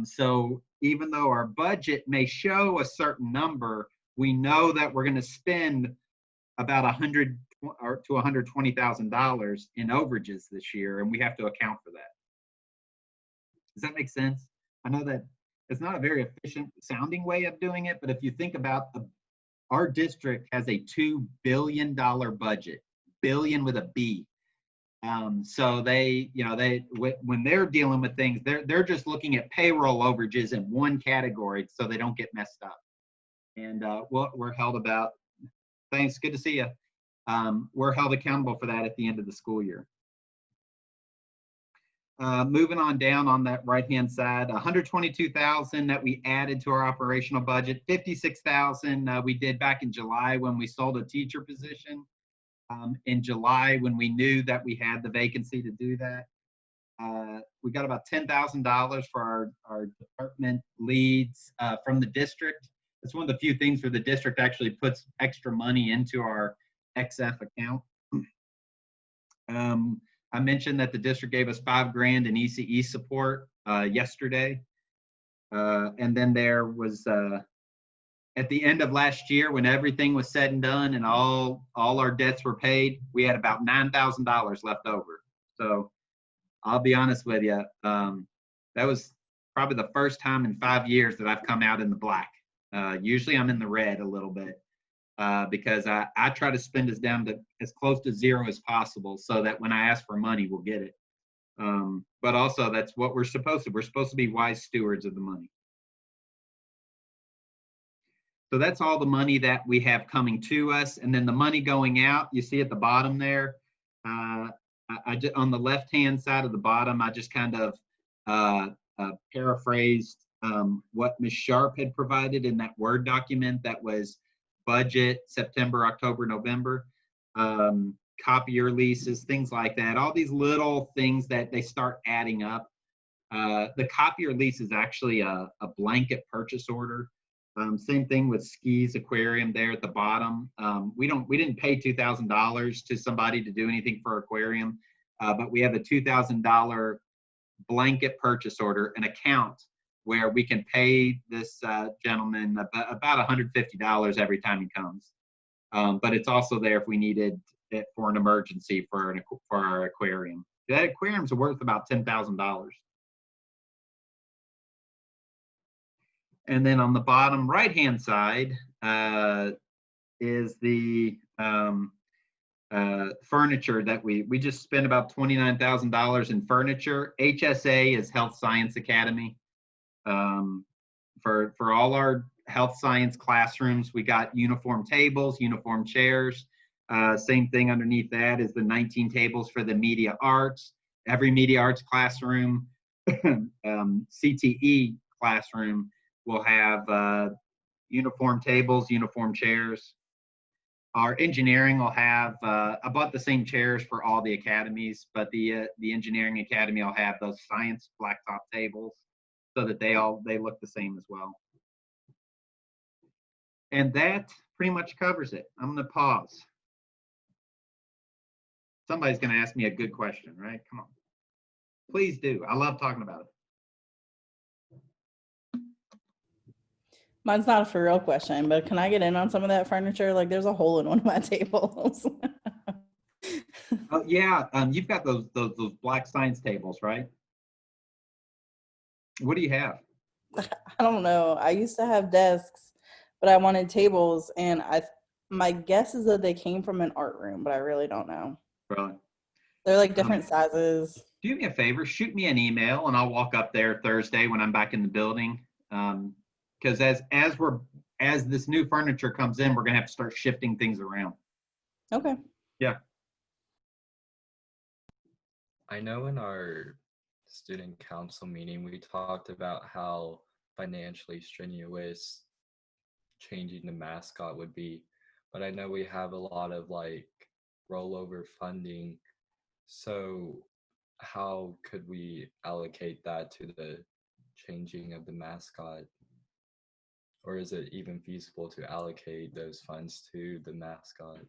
So even though our budget may show a certain number, we know that we're going to spend about $100,000 to $120,000 in overages this year, and we have to account for that. Does that make sense? I know that it's not a very efficient sounding way of doing it, but if you think about our district has a $2 billion budget, billion with a B. So when they're dealing with things, they're just looking at payroll overages in one category so they don't get messed up. And we're held about, thanks, good to see you. We're held accountable for that at the end of the school year. moving on down on that right-hand side, 122,000 that we added to our operational budget, 56,000 we did back in July when we sold a teacher position. In July, when we knew that we had the vacancy to do that, we got about $10,000 for our department leads from the district. It's one of the few things where the district actually puts extra money into our XF account. I mentioned that the district gave us $5,000 in ECE support yesterday. And then there was, at the end of last year, when everything was said and done and all our debts were paid, we had about $9,000 left over. So I'll be honest with you, that was probably the first time in 5 years that I've come out in the black. Usually I'm in the red a little bit because I try to spend us down to as close to zero as possible so that when I ask for money, we'll get it. But also that's what we're supposed to. We're supposed to be wise stewards of the money. So that's all the money that we have coming to us. And then the money going out, you see at the bottom there, I just, on the left-hand side of the bottom, I just kind of paraphrased what Ms. Sharp had provided in that Word document that was budget, September, October, November, copier leases, things like that. All these little things that they start adding up. The copier lease is actually a blanket purchase order. Same thing with Ski's Aquarium there at the bottom. We didn't pay $2,000 to somebody to do anything for aquarium, but we have a $2,000 blanket purchase order, an account where we can pay this gentleman about $150 every time he comes. But it's also there if we needed it for an emergency for our aquarium. That aquarium's worth about $10,000. And then on the bottom right-hand side is the furniture that we just spent about $29,000 in furniture. HSA is Health Science Academy. For all our health science classrooms, we got uniform tables, uniform chairs. Same thing underneath that is the 19 tables for the media arts. Every media arts classroom, CTE classroom, will have uniform tables, uniform chairs. Our engineering will have about the same chairs for all the academies, but the engineering academy will have those science blacktop tables so that they look the same as well. And that pretty much covers it. I'm gonna pause. Somebody's gonna ask me a good question, right? Come on. Please do. I love talking about it. Mine's not a for real question, but can I get in on some of that furniture? Like there's a hole in one of my tables. Oh yeah, you've got those black science tables, right? What do you have? I don't know. I used to have desks, but I wanted tables, and my guess is that they came from an art room, but I really don't know. Right. They're like different sizes. Do me a favor, shoot me an email, and I'll walk up there Thursday when I'm back in the building. Because as this new furniture comes in, we're gonna have to start shifting things around. Okay. Yeah. I know in our student council meeting, we talked about how financially strenuous changing the mascot would be, but I know we have a lot of like rollover funding. So how could we allocate that to the changing of the mascot? Or is it even feasible to allocate those funds to the mascot?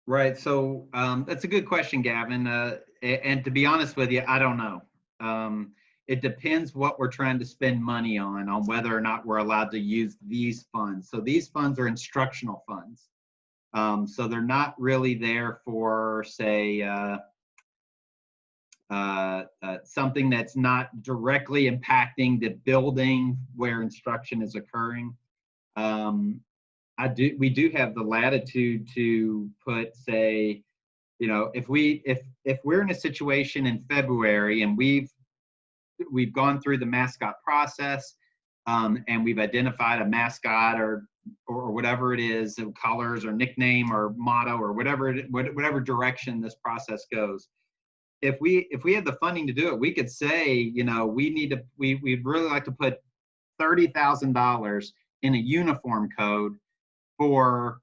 Right. So that's a good question, Gavin. And to be honest with you, I don't know. It depends what we're trying to spend money on whether or not we're allowed to use these funds. So these funds are instructional funds. So they're not really there for, say, something that's not directly impacting the building where instruction is occurring. We do have the latitude to put, say, you know, if we're in a situation in February and we've gone through the mascot process and we've identified a mascot or whatever it is, colors or nickname or motto or whatever direction this process goes. if we had the funding to do it, we could say, you know, we'd really like to put $30,000 in a uniform code for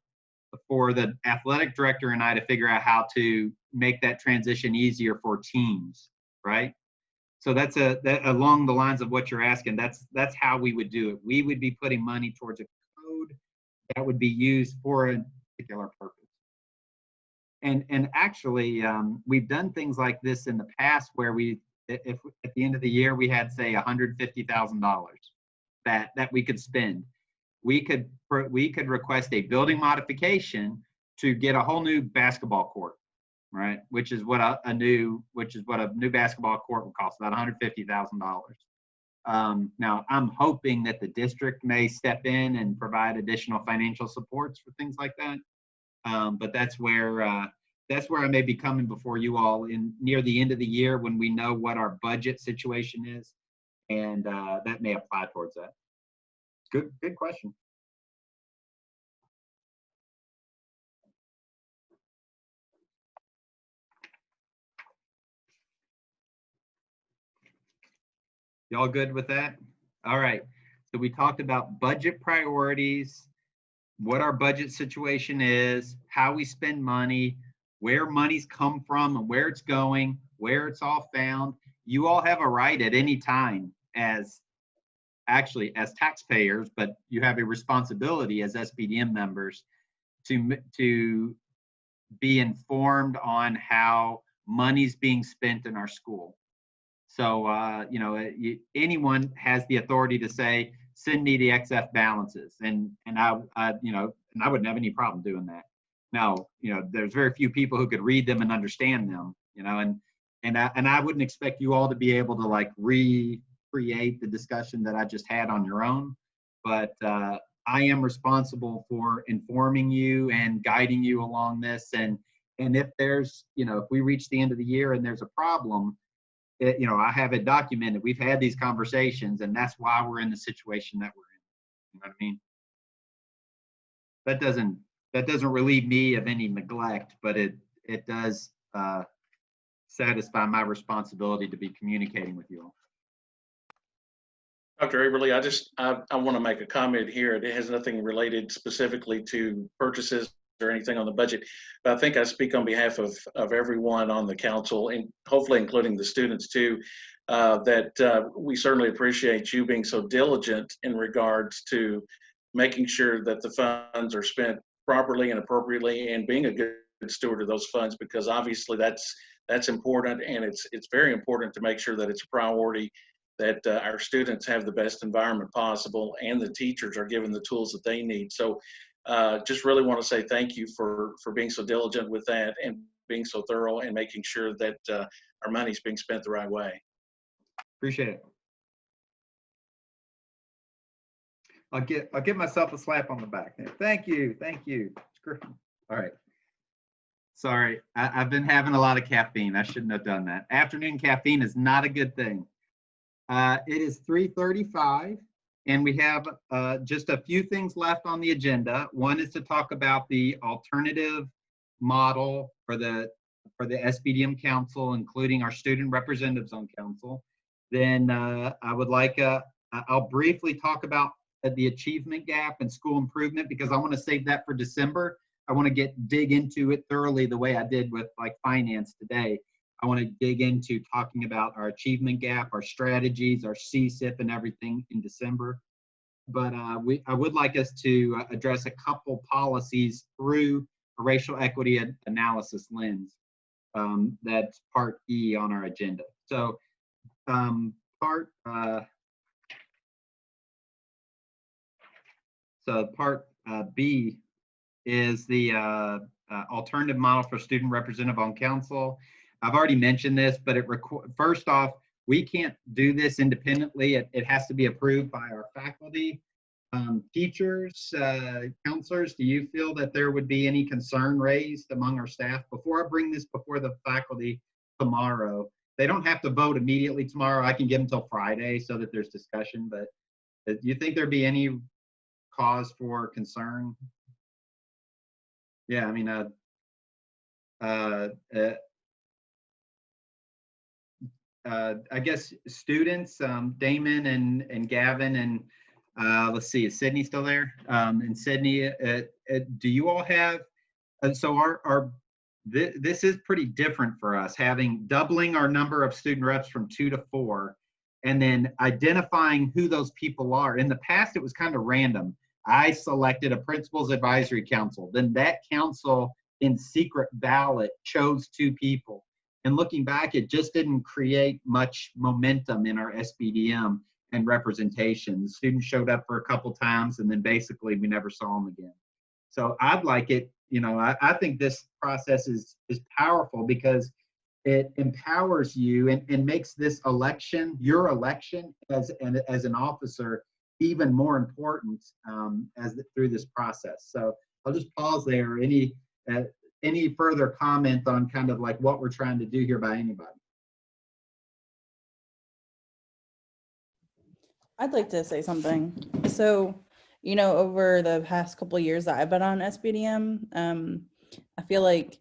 the athletic director and I to figure out how to make that transition easier for teams, right? So that's along the lines of what you're asking. That's how we would do it. We would be putting money towards a code that would be used for a particular purpose. And actually, we've done things like this in the past where if at the end of the year we had, say, $150,000 that we could spend. We could request a building modification to get a whole new basketball court, right? Which is what a new basketball court would cost, about $150,000. Now, I'm hoping that the district may step in and provide additional financial supports for things like that. But that's where I may be coming before you all near the end of the year when we know what our budget situation is, and that may apply towards that. Good question. Y'all good with that? All right. So we talked about budget priorities, what our budget situation is, how we spend money, where money's come from and where it's going, where it's all found. You all have a right at any time as taxpayers, but you have a responsibility as SBDM members to be informed on how money's being spent in our school. So, anyone has the authority to say, send me the XF balances. And I wouldn't have any problem doing that. Now, there's very few people who could read them and understand them, and I wouldn't expect you all to be able to like recreate the discussion that I just had on your own. But I am responsible for informing you and guiding you along this. And if there's, if we reach the end of the year and there's a problem, I have it documented. We've had these conversations, and that's why we're in the situation that we're in. You know what I mean? That doesn't relieve me of any neglect, but it does satisfy my responsibility to be communicating with you all. Dr. Averly, I want to make a comment here. It has nothing related specifically to purchases or anything on the budget, but I think I speak on behalf of everyone on the council, and hopefully including the students too, that we certainly appreciate you being so diligent in regards to making sure that the funds are spent properly and appropriately, and being a good steward of those funds, because obviously that's important, and it's very important to make sure that it's a priority, that our students have the best environment possible and the teachers are given the tools that they need. So just really want to say thank you for being so diligent with that and being so thorough and making sure that our money's being spent the right way. Appreciate it. I'll give myself a slap on the back. Thank you. All right. Sorry, I've been having a lot of caffeine. I shouldn't have done that. Afternoon caffeine is not a good thing. It is 3:35, and we have just a few things left on the agenda. One is to talk about the alternative model for the SBDM Council, including our student representatives on council. Then I would like, I'll briefly talk about the achievement gap and school improvement, because I want to save that for December. I want to dig into it thoroughly the way I did with like finance today. I want to dig into talking about our achievement gap, our strategies, our CSIP and everything in December. But I would like us to address a couple policies through a racial equity analysis lens. That's part E on our agenda. So part B is the alternative model for student representative on council. I've already mentioned this, but first off, we can't do this independently. It has to be approved by our faculty, teachers, counselors. Do you feel that there would be any concern raised among our staff? Before I bring this before the faculty tomorrow, they don't have to vote immediately tomorrow. I can give them until Friday so that there's discussion, but do you think there'd be any cause for concern? Yeah, I mean, I guess students, Damon and Gavin and let's see, is Sydney still there? And Sydney, do you all have, so this is pretty different for us, having doubling our number of student reps from 2 to 4, and then identifying who those people are. In the past, it was kind of random. I selected a principal's advisory council. Then that council in secret ballot chose 2 people. And looking back, it just didn't create much momentum in our SBDM and representation. The students showed up for a couple times, and then basically we never saw them again. So I'd like it, you know, I think this process is powerful because it empowers you and makes this election, your election as an officer, even more important through this process. So I'll just pause there. Any further comment on kind of like what we're trying to do here by anybody? I'd like to say something. So, you know, over the past couple of years that I've been on SBDM, I feel like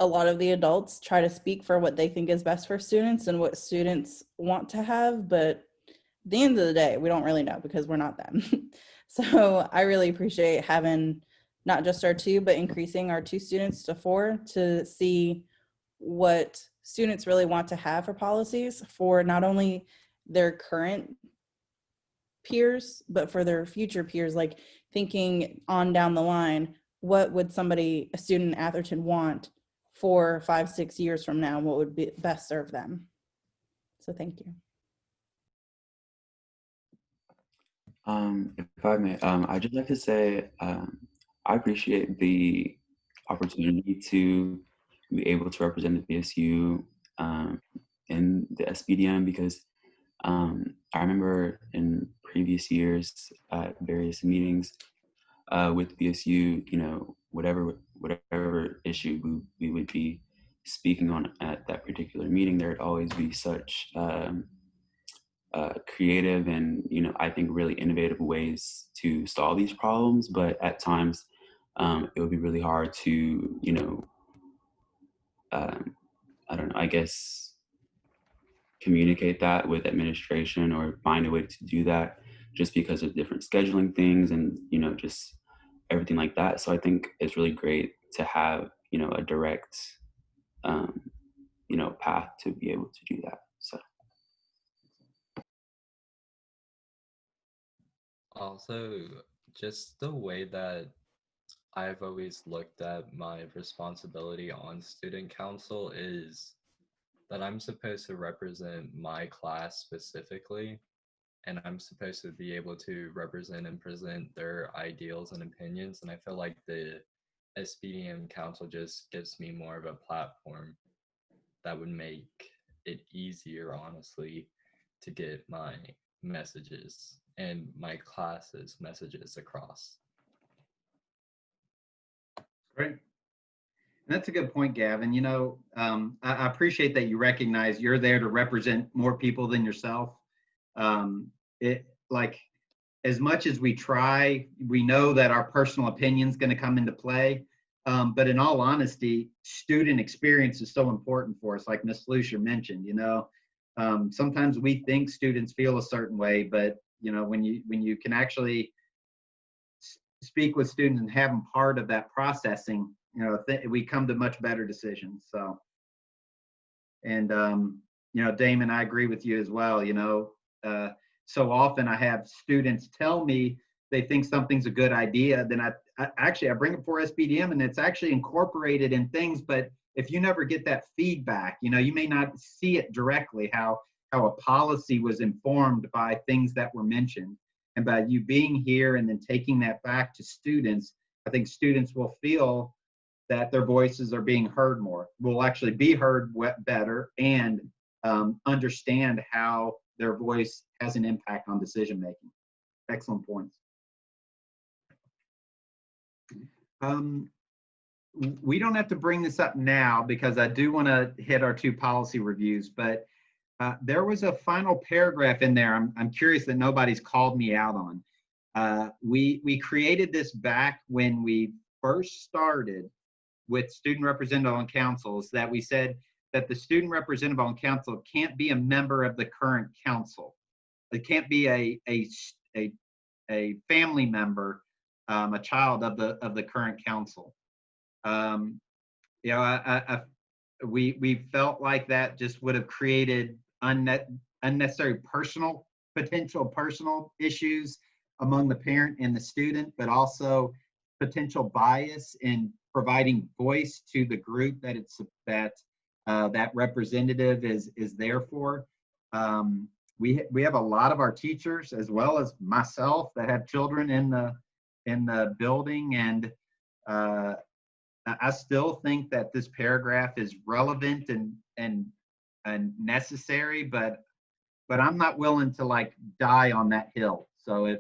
a lot of the adults try to speak for what they think is best for students and what students want to have, but at the end of the day, we don't really know because we're not them. So I really appreciate having not just our 2, but increasing our 2 students to 4 to see what students really want to have for policies for not only their current peers, but for their future peers, like thinking on down the line, what would a student in Atherton want 4, 5, 6 years from now? What would be best serve them? So thank you. If I may, I'd just like to say I appreciate the opportunity to be able to represent the BSU in the SBDM because I remember in previous years at various meetings with BSU, you know, whatever issue we would be speaking on at that particular meeting, there would always be such creative and, you know, I think really innovative ways to solve these problems. But at times it would be really hard to, you know, I don't know, I guess communicate that with administration or find a way to do that just because of different scheduling things and, you know, just everything like that. So I think it's really great to have, you know, a direct, you know, path to be able to do that. So. Also, just the way that I've always looked at my responsibility on student council is that I'm supposed to represent my class specifically, and I'm supposed to be able to represent and present their ideals and opinions. And I feel like the SBDM council just gives me more of a platform that would make it easier, honestly, to get my messages and my class's messages across. Great. That's a good point, Gavin. You know, I appreciate that you recognize you're there to represent more people than yourself. Like, as much as we try, we know that our personal opinion is going to come into play. But in all honesty, student experience is so important for us, like Ms. Lucia mentioned. You know, sometimes we think students feel a certain way, but you know, when you can actually speak with students and have them part of that processing, you know, we come to much better decisions. So, and you know, Damon, I agree with you as well. You know, so often I have students tell me they think something's a good idea, then I bring it for SBDM and it's actually incorporated in things, but if you never get that feedback, you know, you may not see it directly, how a policy was informed by things that were mentioned. And by you being here and then taking that back to students, I think students will feel that their voices are being heard more, will actually be heard better, and understand how their voice has an impact on decision making. Excellent points. We don't have to bring this up now because I do want to hit our 2 policy reviews, but there was a final paragraph in there I'm curious that nobody's called me out on. We created this back when we first started with student representative on councils, that we said that the student representative on council can't be a member of the current council. It can't be a family member, a child of the current council. You know, we felt like that just would have created unnecessary potential personal issues among the parent and the student, but also potential bias in providing voice to the group that that representative is there for. We have a lot of our teachers, as well as myself, that have children in the building, and I still think that this paragraph is relevant and necessary, but I'm not willing to like die on that hill. So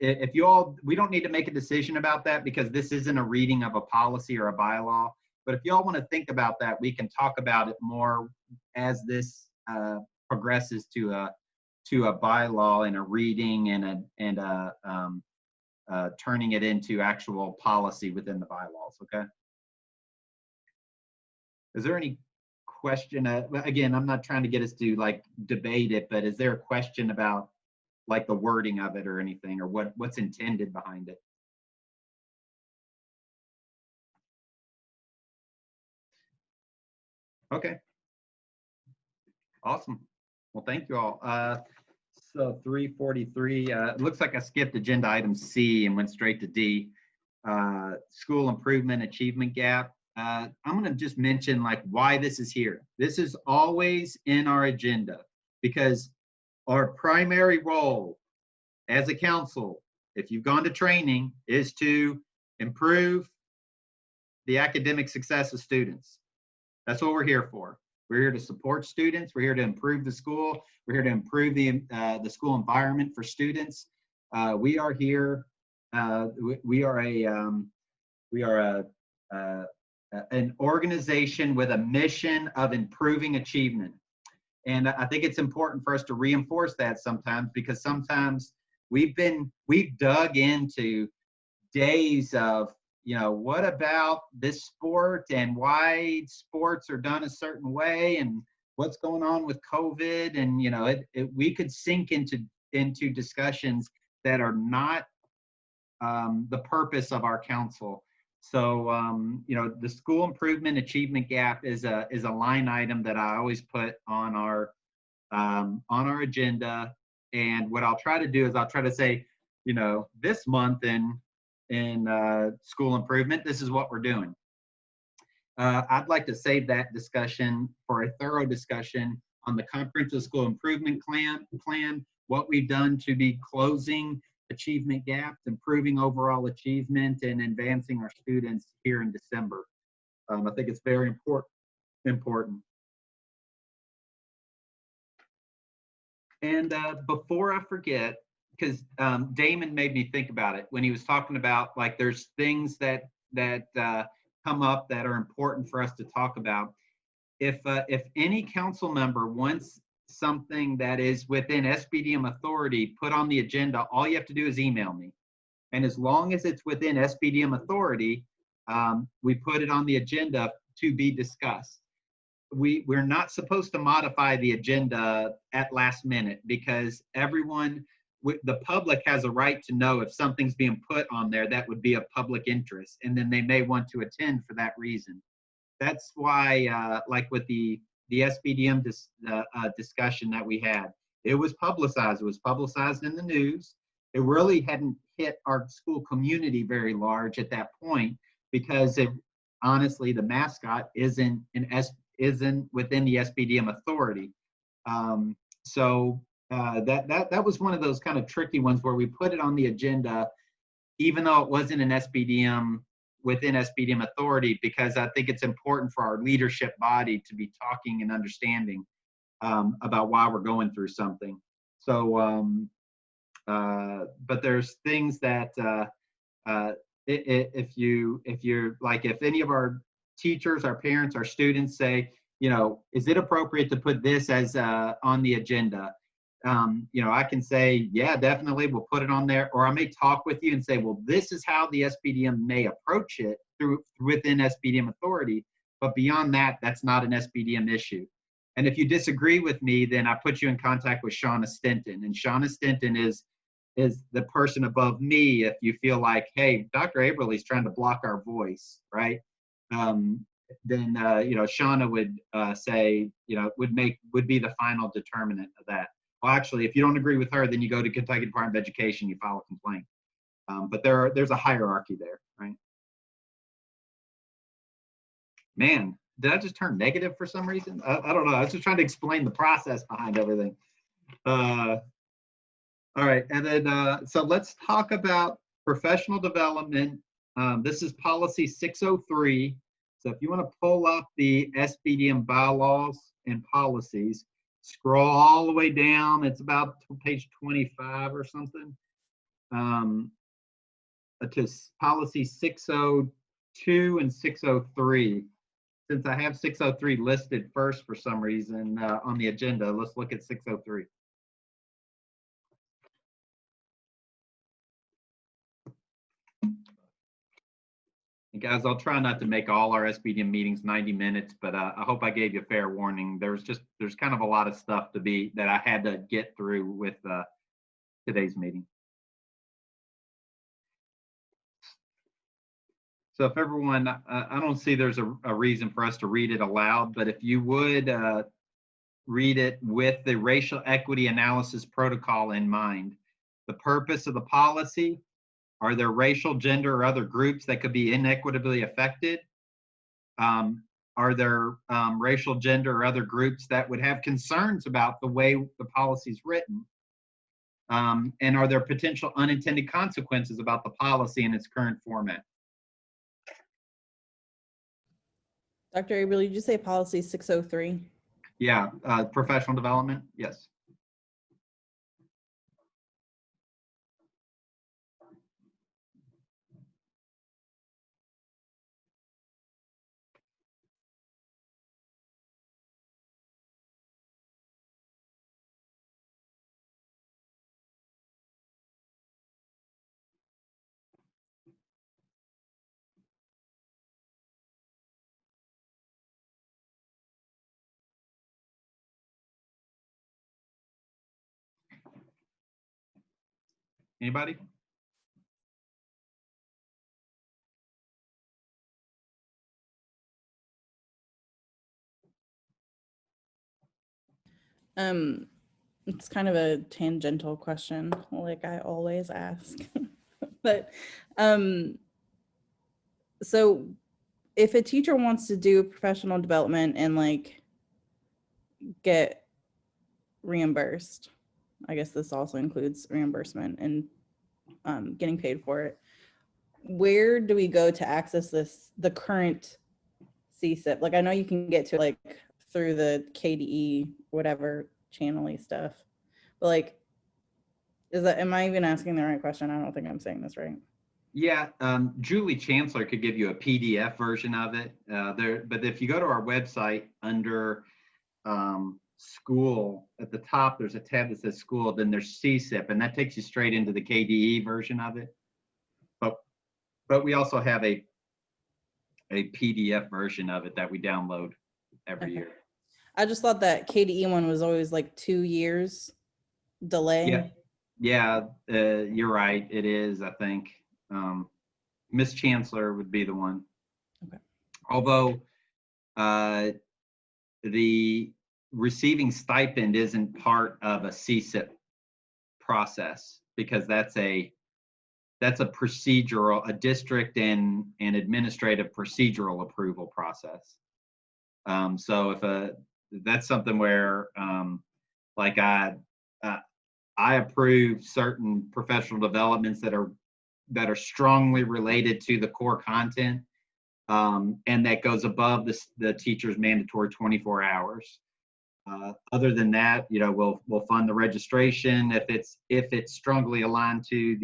if you all, we don't need to make a decision about that because this isn't a reading of a policy or a bylaw. But if you all want to think about that, we can talk about it more as this progresses to a bylaw and a reading and turning it into actual policy within the bylaws. Okay. Is there any question? Again, I'm not trying to get us to like debate it, but is there a question about like the wording of it or anything, or what's intended behind it? Okay. Awesome. Well, thank you all. So 343, it looks like I skipped agenda item C and went straight to D. School improvement achievement gap. I'm going to just mention like why this is here. This is always in our agenda because our primary role as a council, if you've gone to training, is to improve the academic success of students. That's what we're here for. We're here to support students. We're here to improve the school. We're here to improve the school environment for students. We are here. We are an organization with a mission of improving achievement. And I think it's important for us to reinforce that sometimes, because sometimes we've dug into days of, you know, what about this sport and why sports are done a certain way and what's going on with COVID. And, you know, we could sink into discussions that are not the purpose of our council. So, you know, the school improvement achievement gap is a line item that I always put on our agenda. And what I'll try to do is I'll try to say, you know, this month in school improvement, this is what we're doing. I'd like to save that discussion for a thorough discussion on the comprehensive school improvement plan, what we've done to be closing achievement gaps, improving overall achievement, and advancing our students here in December. I think it's very important. And before I forget, because Damon made me think about it when he was talking about like there's things that come up that are important for us to talk about. If any council member wants something that is within SBDM authority put on the agenda, all you have to do is email me. And as long as it's within SBDM authority, we put it on the agenda to be discussed. We're not supposed to modify the agenda at last minute, because the public has a right to know if something's being put on there that would be of public interest, and then they may want to attend for that reason. That's why, like with the SBDM discussion that we had, it was publicized. It was publicized in the news. It really hadn't hit our school community very large at that point, because honestly, the mascot isn't within the SBDM authority. So that was one of those kind of tricky ones where we put it on the agenda, even though it wasn't an SBDM within SBDM authority, because I think it's important for our leadership body to be talking and understanding about why we're going through something. So, but there's things that if any of our teachers, our parents, our students say, you know, is it appropriate to put this as on the agenda? You know, I can say, yeah, definitely, we'll put it on there. Or I may talk with you and say, well, this is how the SBDM may approach it within SBDM authority. But beyond that, that's not an SBDM issue. And if you disagree with me, then I put you in contact with Shauna Stinton. And Shauna Stinton is the person above me if you feel like, hey, Dr. Aberley's trying to block our voice, right? Then Shauna would say, would be the final determinant of that. Well, actually, if you don't agree with her, then you go to Kentucky Department of Education, you file a complaint. But there's a hierarchy there, right? Man, did I just turn negative for some reason? I don't know. I was just trying to explain the process behind everything. All right, and then so let's talk about professional development. This is policy 603. So if you want to pull up the SBDM bylaws and policies, scroll all the way down. It's about page 25 or something. To policy 602 and 603. Since I have 603 listed first for some reason on the agenda, let's look at 603. And guys, I'll try not to make all our SBDM meetings 90 minutes, but I hope I gave you a fair warning. There's kind of a lot of stuff that I had to get through with today's meeting. So if everyone, I don't see there's a reason for us to read it aloud, but if you would read it with the racial equity analysis protocol in mind. The purpose of the policy, are there racial, gender, or other groups that could be inequitably affected? Are there racial, gender, or other groups that would have concerns about the way the policy is written? And are there potential unintended consequences about the policy in its current format? Dr. Aberley, did you say policy 603? Yeah, professional development, yes. Anybody? It's kind of a tangential question, like I always ask. But so if a teacher wants to do professional development and like get reimbursed, I guess this also includes reimbursement and getting paid for it, where do we go to access the current CSIP? Like I know you can get to like through the KDE whatever channel-y stuff, but like am I even asking the right question? I don't think I'm saying this right. Yeah, Julie Chancellor could give you a PDF version of it but if you go to our website under school, at the top there's a tab that says school, then there's CSIP, and that takes you straight into the KDE version of it. But we also have a PDF version of it that we download every year. I just thought that KDE one was always like 2 years delay. Yeah, you're right. It is, I think. Miss Chancellor would be the one. Okay. Although the receiving stipend isn't part of a CSIP process because that's a procedural, a district and administrative procedural approval process. So if that's something where like I approve certain professional developments that are strongly related to the core content, and that goes above the teacher's mandatory 24 hours. Other than that, we'll fund the registration if it's strongly aligned to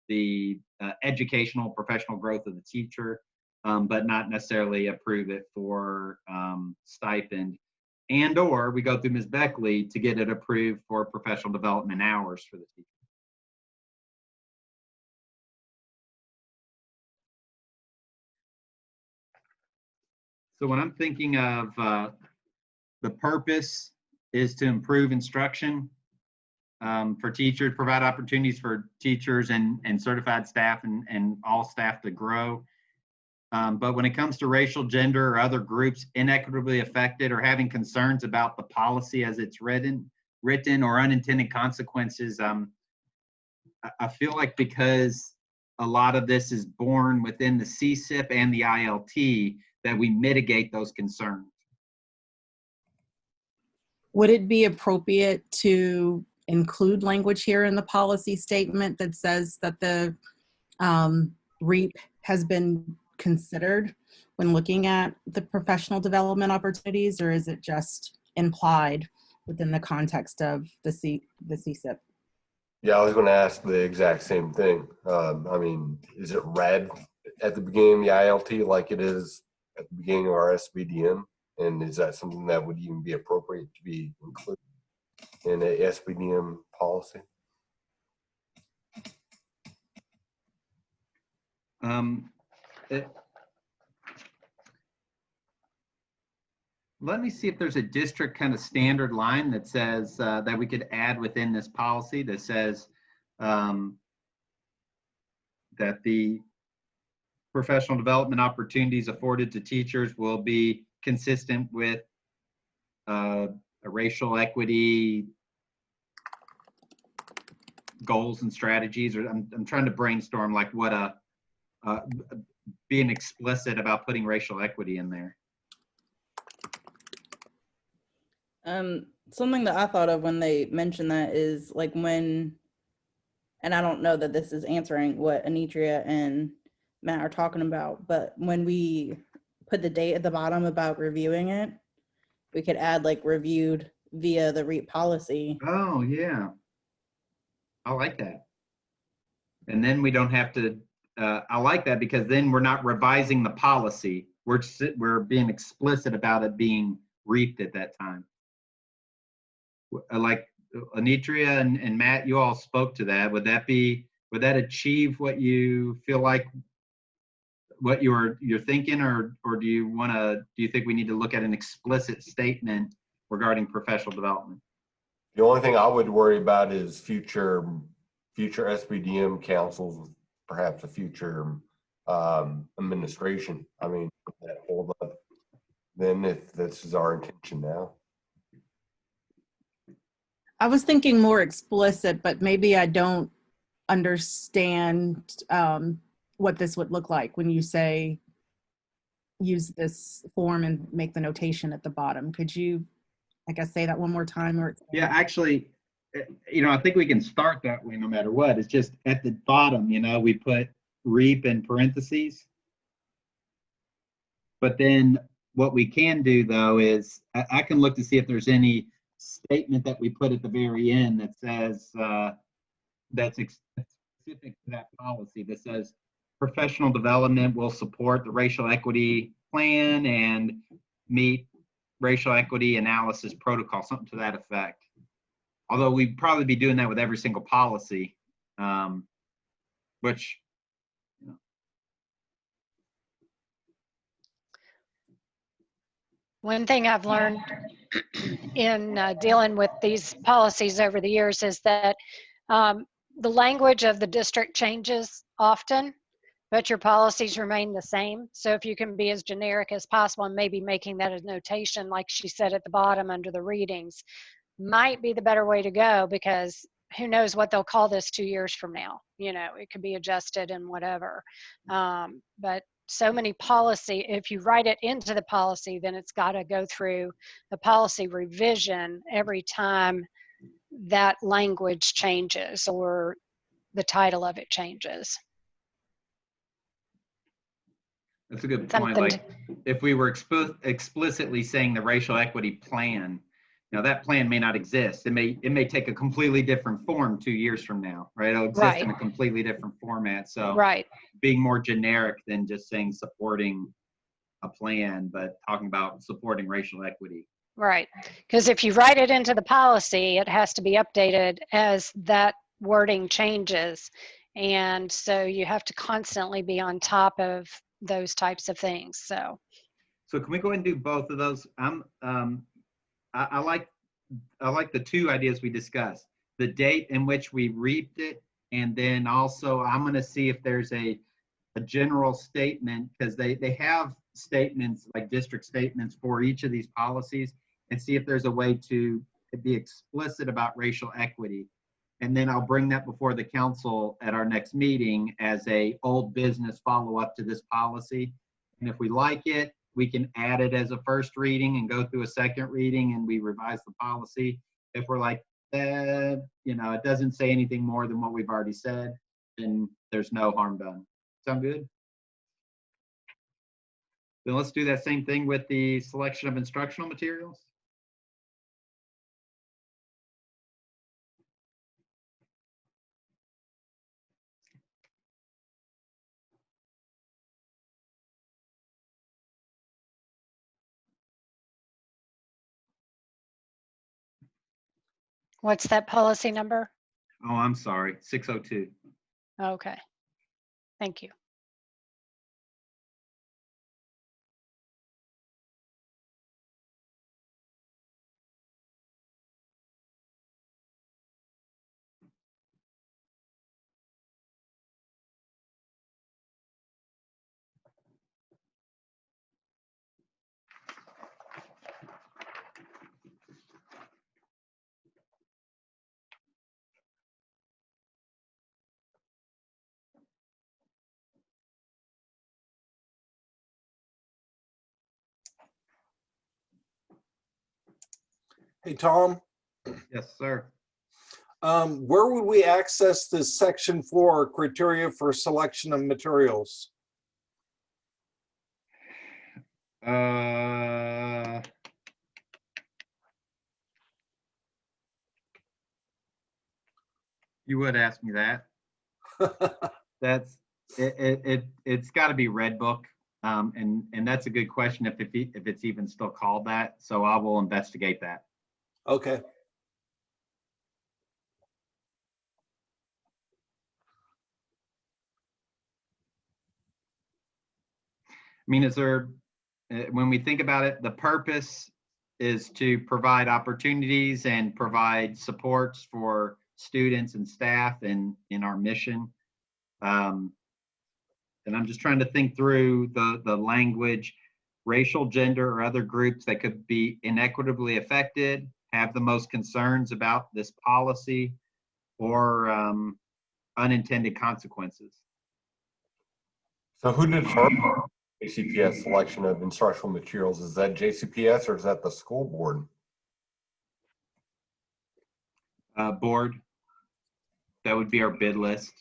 the educational professional growth of the teacher, but not necessarily approve it for stipend. And or we go through Ms. Beckley to get it approved for professional development hours for the teacher. So when I'm thinking of the purpose is to improve instruction for teachers, provide opportunities for teachers and certified staff and all staff to grow. But when it comes to racial, gender, or other groups inequitably affected or having concerns about the policy as it's written or unintended consequences, I feel like because a lot of this is born within the CSIP and the ILT, that we mitigate those concerns. Would it be appropriate to include language here in the policy statement that says that the REAP has been considered when looking at the professional development opportunities, or is it just implied within the context of the CSIP? Yeah, I was going to ask the exact same thing. I mean, is it read at the beginning of the ILT like it is at the beginning of our SBDM? And is that something that would even be appropriate to be included in a SBDM policy? Let me see if there's a district kind of standard line that says that we could add within this policy that says that the professional development opportunities afforded to teachers will be consistent with a racial equity goals and strategies. Or I'm trying to brainstorm like what being explicit about putting racial equity in there. Something that I thought of when they mentioned that is like when, and I don't know that this is answering what Anitria and Matt are talking about, but when we put the date at the bottom about reviewing it, we could add like reviewed via the REAP policy. Oh, yeah. I like that. And then we don't have to, I like that because then we're not revising the policy. We're being explicit about it being REAPed at that time. Like Anitria and Matt, you all spoke to that. Would that achieve what you feel like what you're thinking, or do you think we need to look at an explicit statement regarding professional development? The only thing I would worry about is future SBDM councils, with perhaps a future administration. I mean, that hold up then if this is our intention now. I was thinking more explicit, but maybe I don't understand what this would look like when you say use this form and make the notation at the bottom. Could you, I guess, say that one more time? Or yeah, actually, I think we can start that way no matter what. It's just at the bottom, we put REAP in parentheses. But then what we can do though is I can look to see if there's any statement that we put at the very end that says that's specific to that policy, that says professional development will support the racial equity plan and meet racial equity analysis protocol, something to that effect. Although we'd probably be doing that with every single policy, which One thing I've learned in dealing with these policies over the years is that the language of the district changes often, but your policies remain the same. So if you can be as generic as possible and maybe making that a notation, like she said at the bottom under the readings, might be the better way to go, because who knows what they'll call this 2 years from now. It could be adjusted and whatever. But so many policy, if you write it into the policy, then it's got to go through the policy revision every time that language changes or the title of it changes. That's a good point. Like if we were explicitly saying the racial equity plan, that plan may not exist. It may take a completely different form 2 years from now, right? It'll exist in a completely different format. So being more generic than just saying supporting a plan, but talking about supporting racial equity. Right, because if you write it into the policy, it has to be updated as that wording changes. And so you have to constantly be on top of those types of things. So So can we go ahead and do both of those? I like the two ideas we discussed, the date in which we reaped it, and then also I'm going to see if there's a general statement, because they have statements like district statements for each of these policies, and see if there's a way to be explicit about racial equity. And then I'll bring that before the council at our next meeting as a old business follow-up to this policy. And if we like it, we can add it as a first reading and go through a second reading and we revise the policy. If we're like, you know, it doesn't say anything more than what we've already said, then there's no harm done. Sound good? Then let's do that same thing with the selection of instructional materials. What's that policy number? Oh, I'm sorry, 602. Okay, thank you. Hey, Tom, Yes, sir. where would we access this section 4 criteria for selection of materials? You would ask me that. That's it's got to be Red Book, and that's a good question if it's even still called that. So I will investigate that. Okay. I mean, is there, when we think about it, the purpose is to provide opportunities and provide supports for students and staff in our mission. And I'm just trying to think through the language, racial, gender, or other groups that could be inequitably affected, have the most concerns about this policy, or unintended consequences. So who determines JCPS selection of instructional materials? Is that JCPS or is that the school board? Board, that would be our bid list.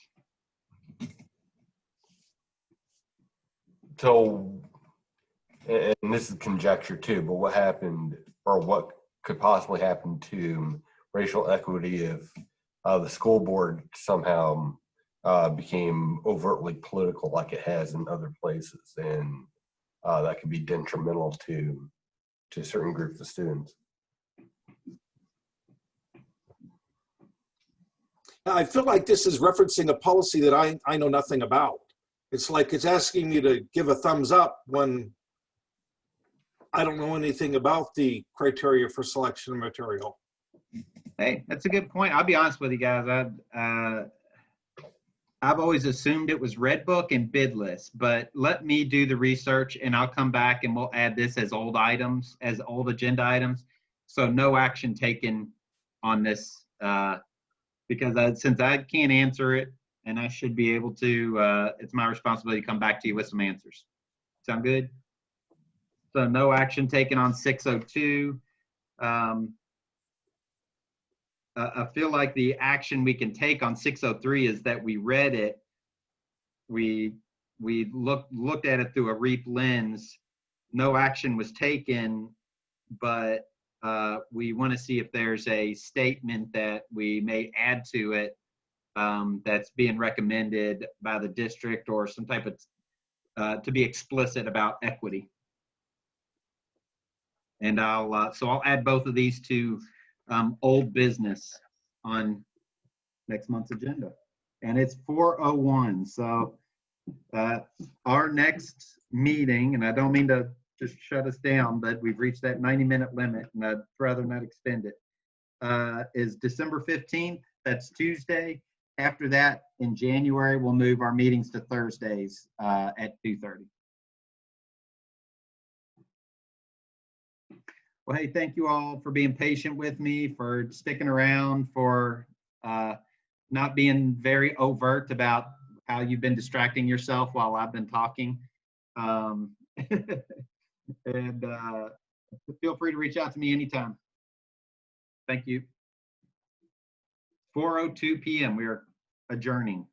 So, and this is conjecture too, but what happened or what could possibly happen to racial equity if the school board somehow became overtly political like it has in other places, and that could be detrimental to certain groups of students? I feel like this is referencing a policy that I know nothing about. It's like it's asking me to give a thumbs up when I don't know anything about the criteria for selection of material. Hey, that's a good point. I'll be honest with you guys. I've always assumed it was Red Book and bid list, but let me do the research and I'll come back and we'll add this as old items, as old agenda items. So no action taken on this because since I can't answer it and I should be able to, it's my responsibility to come back to you with some answers. Sound good? So no action taken on 602. I feel like the action we can take on 603 is that we read it, we looked at it through a REAP lens. No action was taken, but we want to see if there's a statement that we may add to it that's being recommended by the district or some type of to be explicit about equity. And I'll add both of these to old business on next month's agenda. And it's 4:01. So our next meeting, and I don't mean to just shut us down, but we've reached that 90-minute limit, and I'd rather not extend it. Is December 15th. That's Tuesday. After that, in January, we'll move our meetings to Thursdays at 2:30. Well, hey, thank you all for being patient with me, for sticking around, for not being very overt about how you've been distracting yourself while I've been talking. And feel free to reach out to me anytime. Thank you. 4:02 p.m. We are adjourning.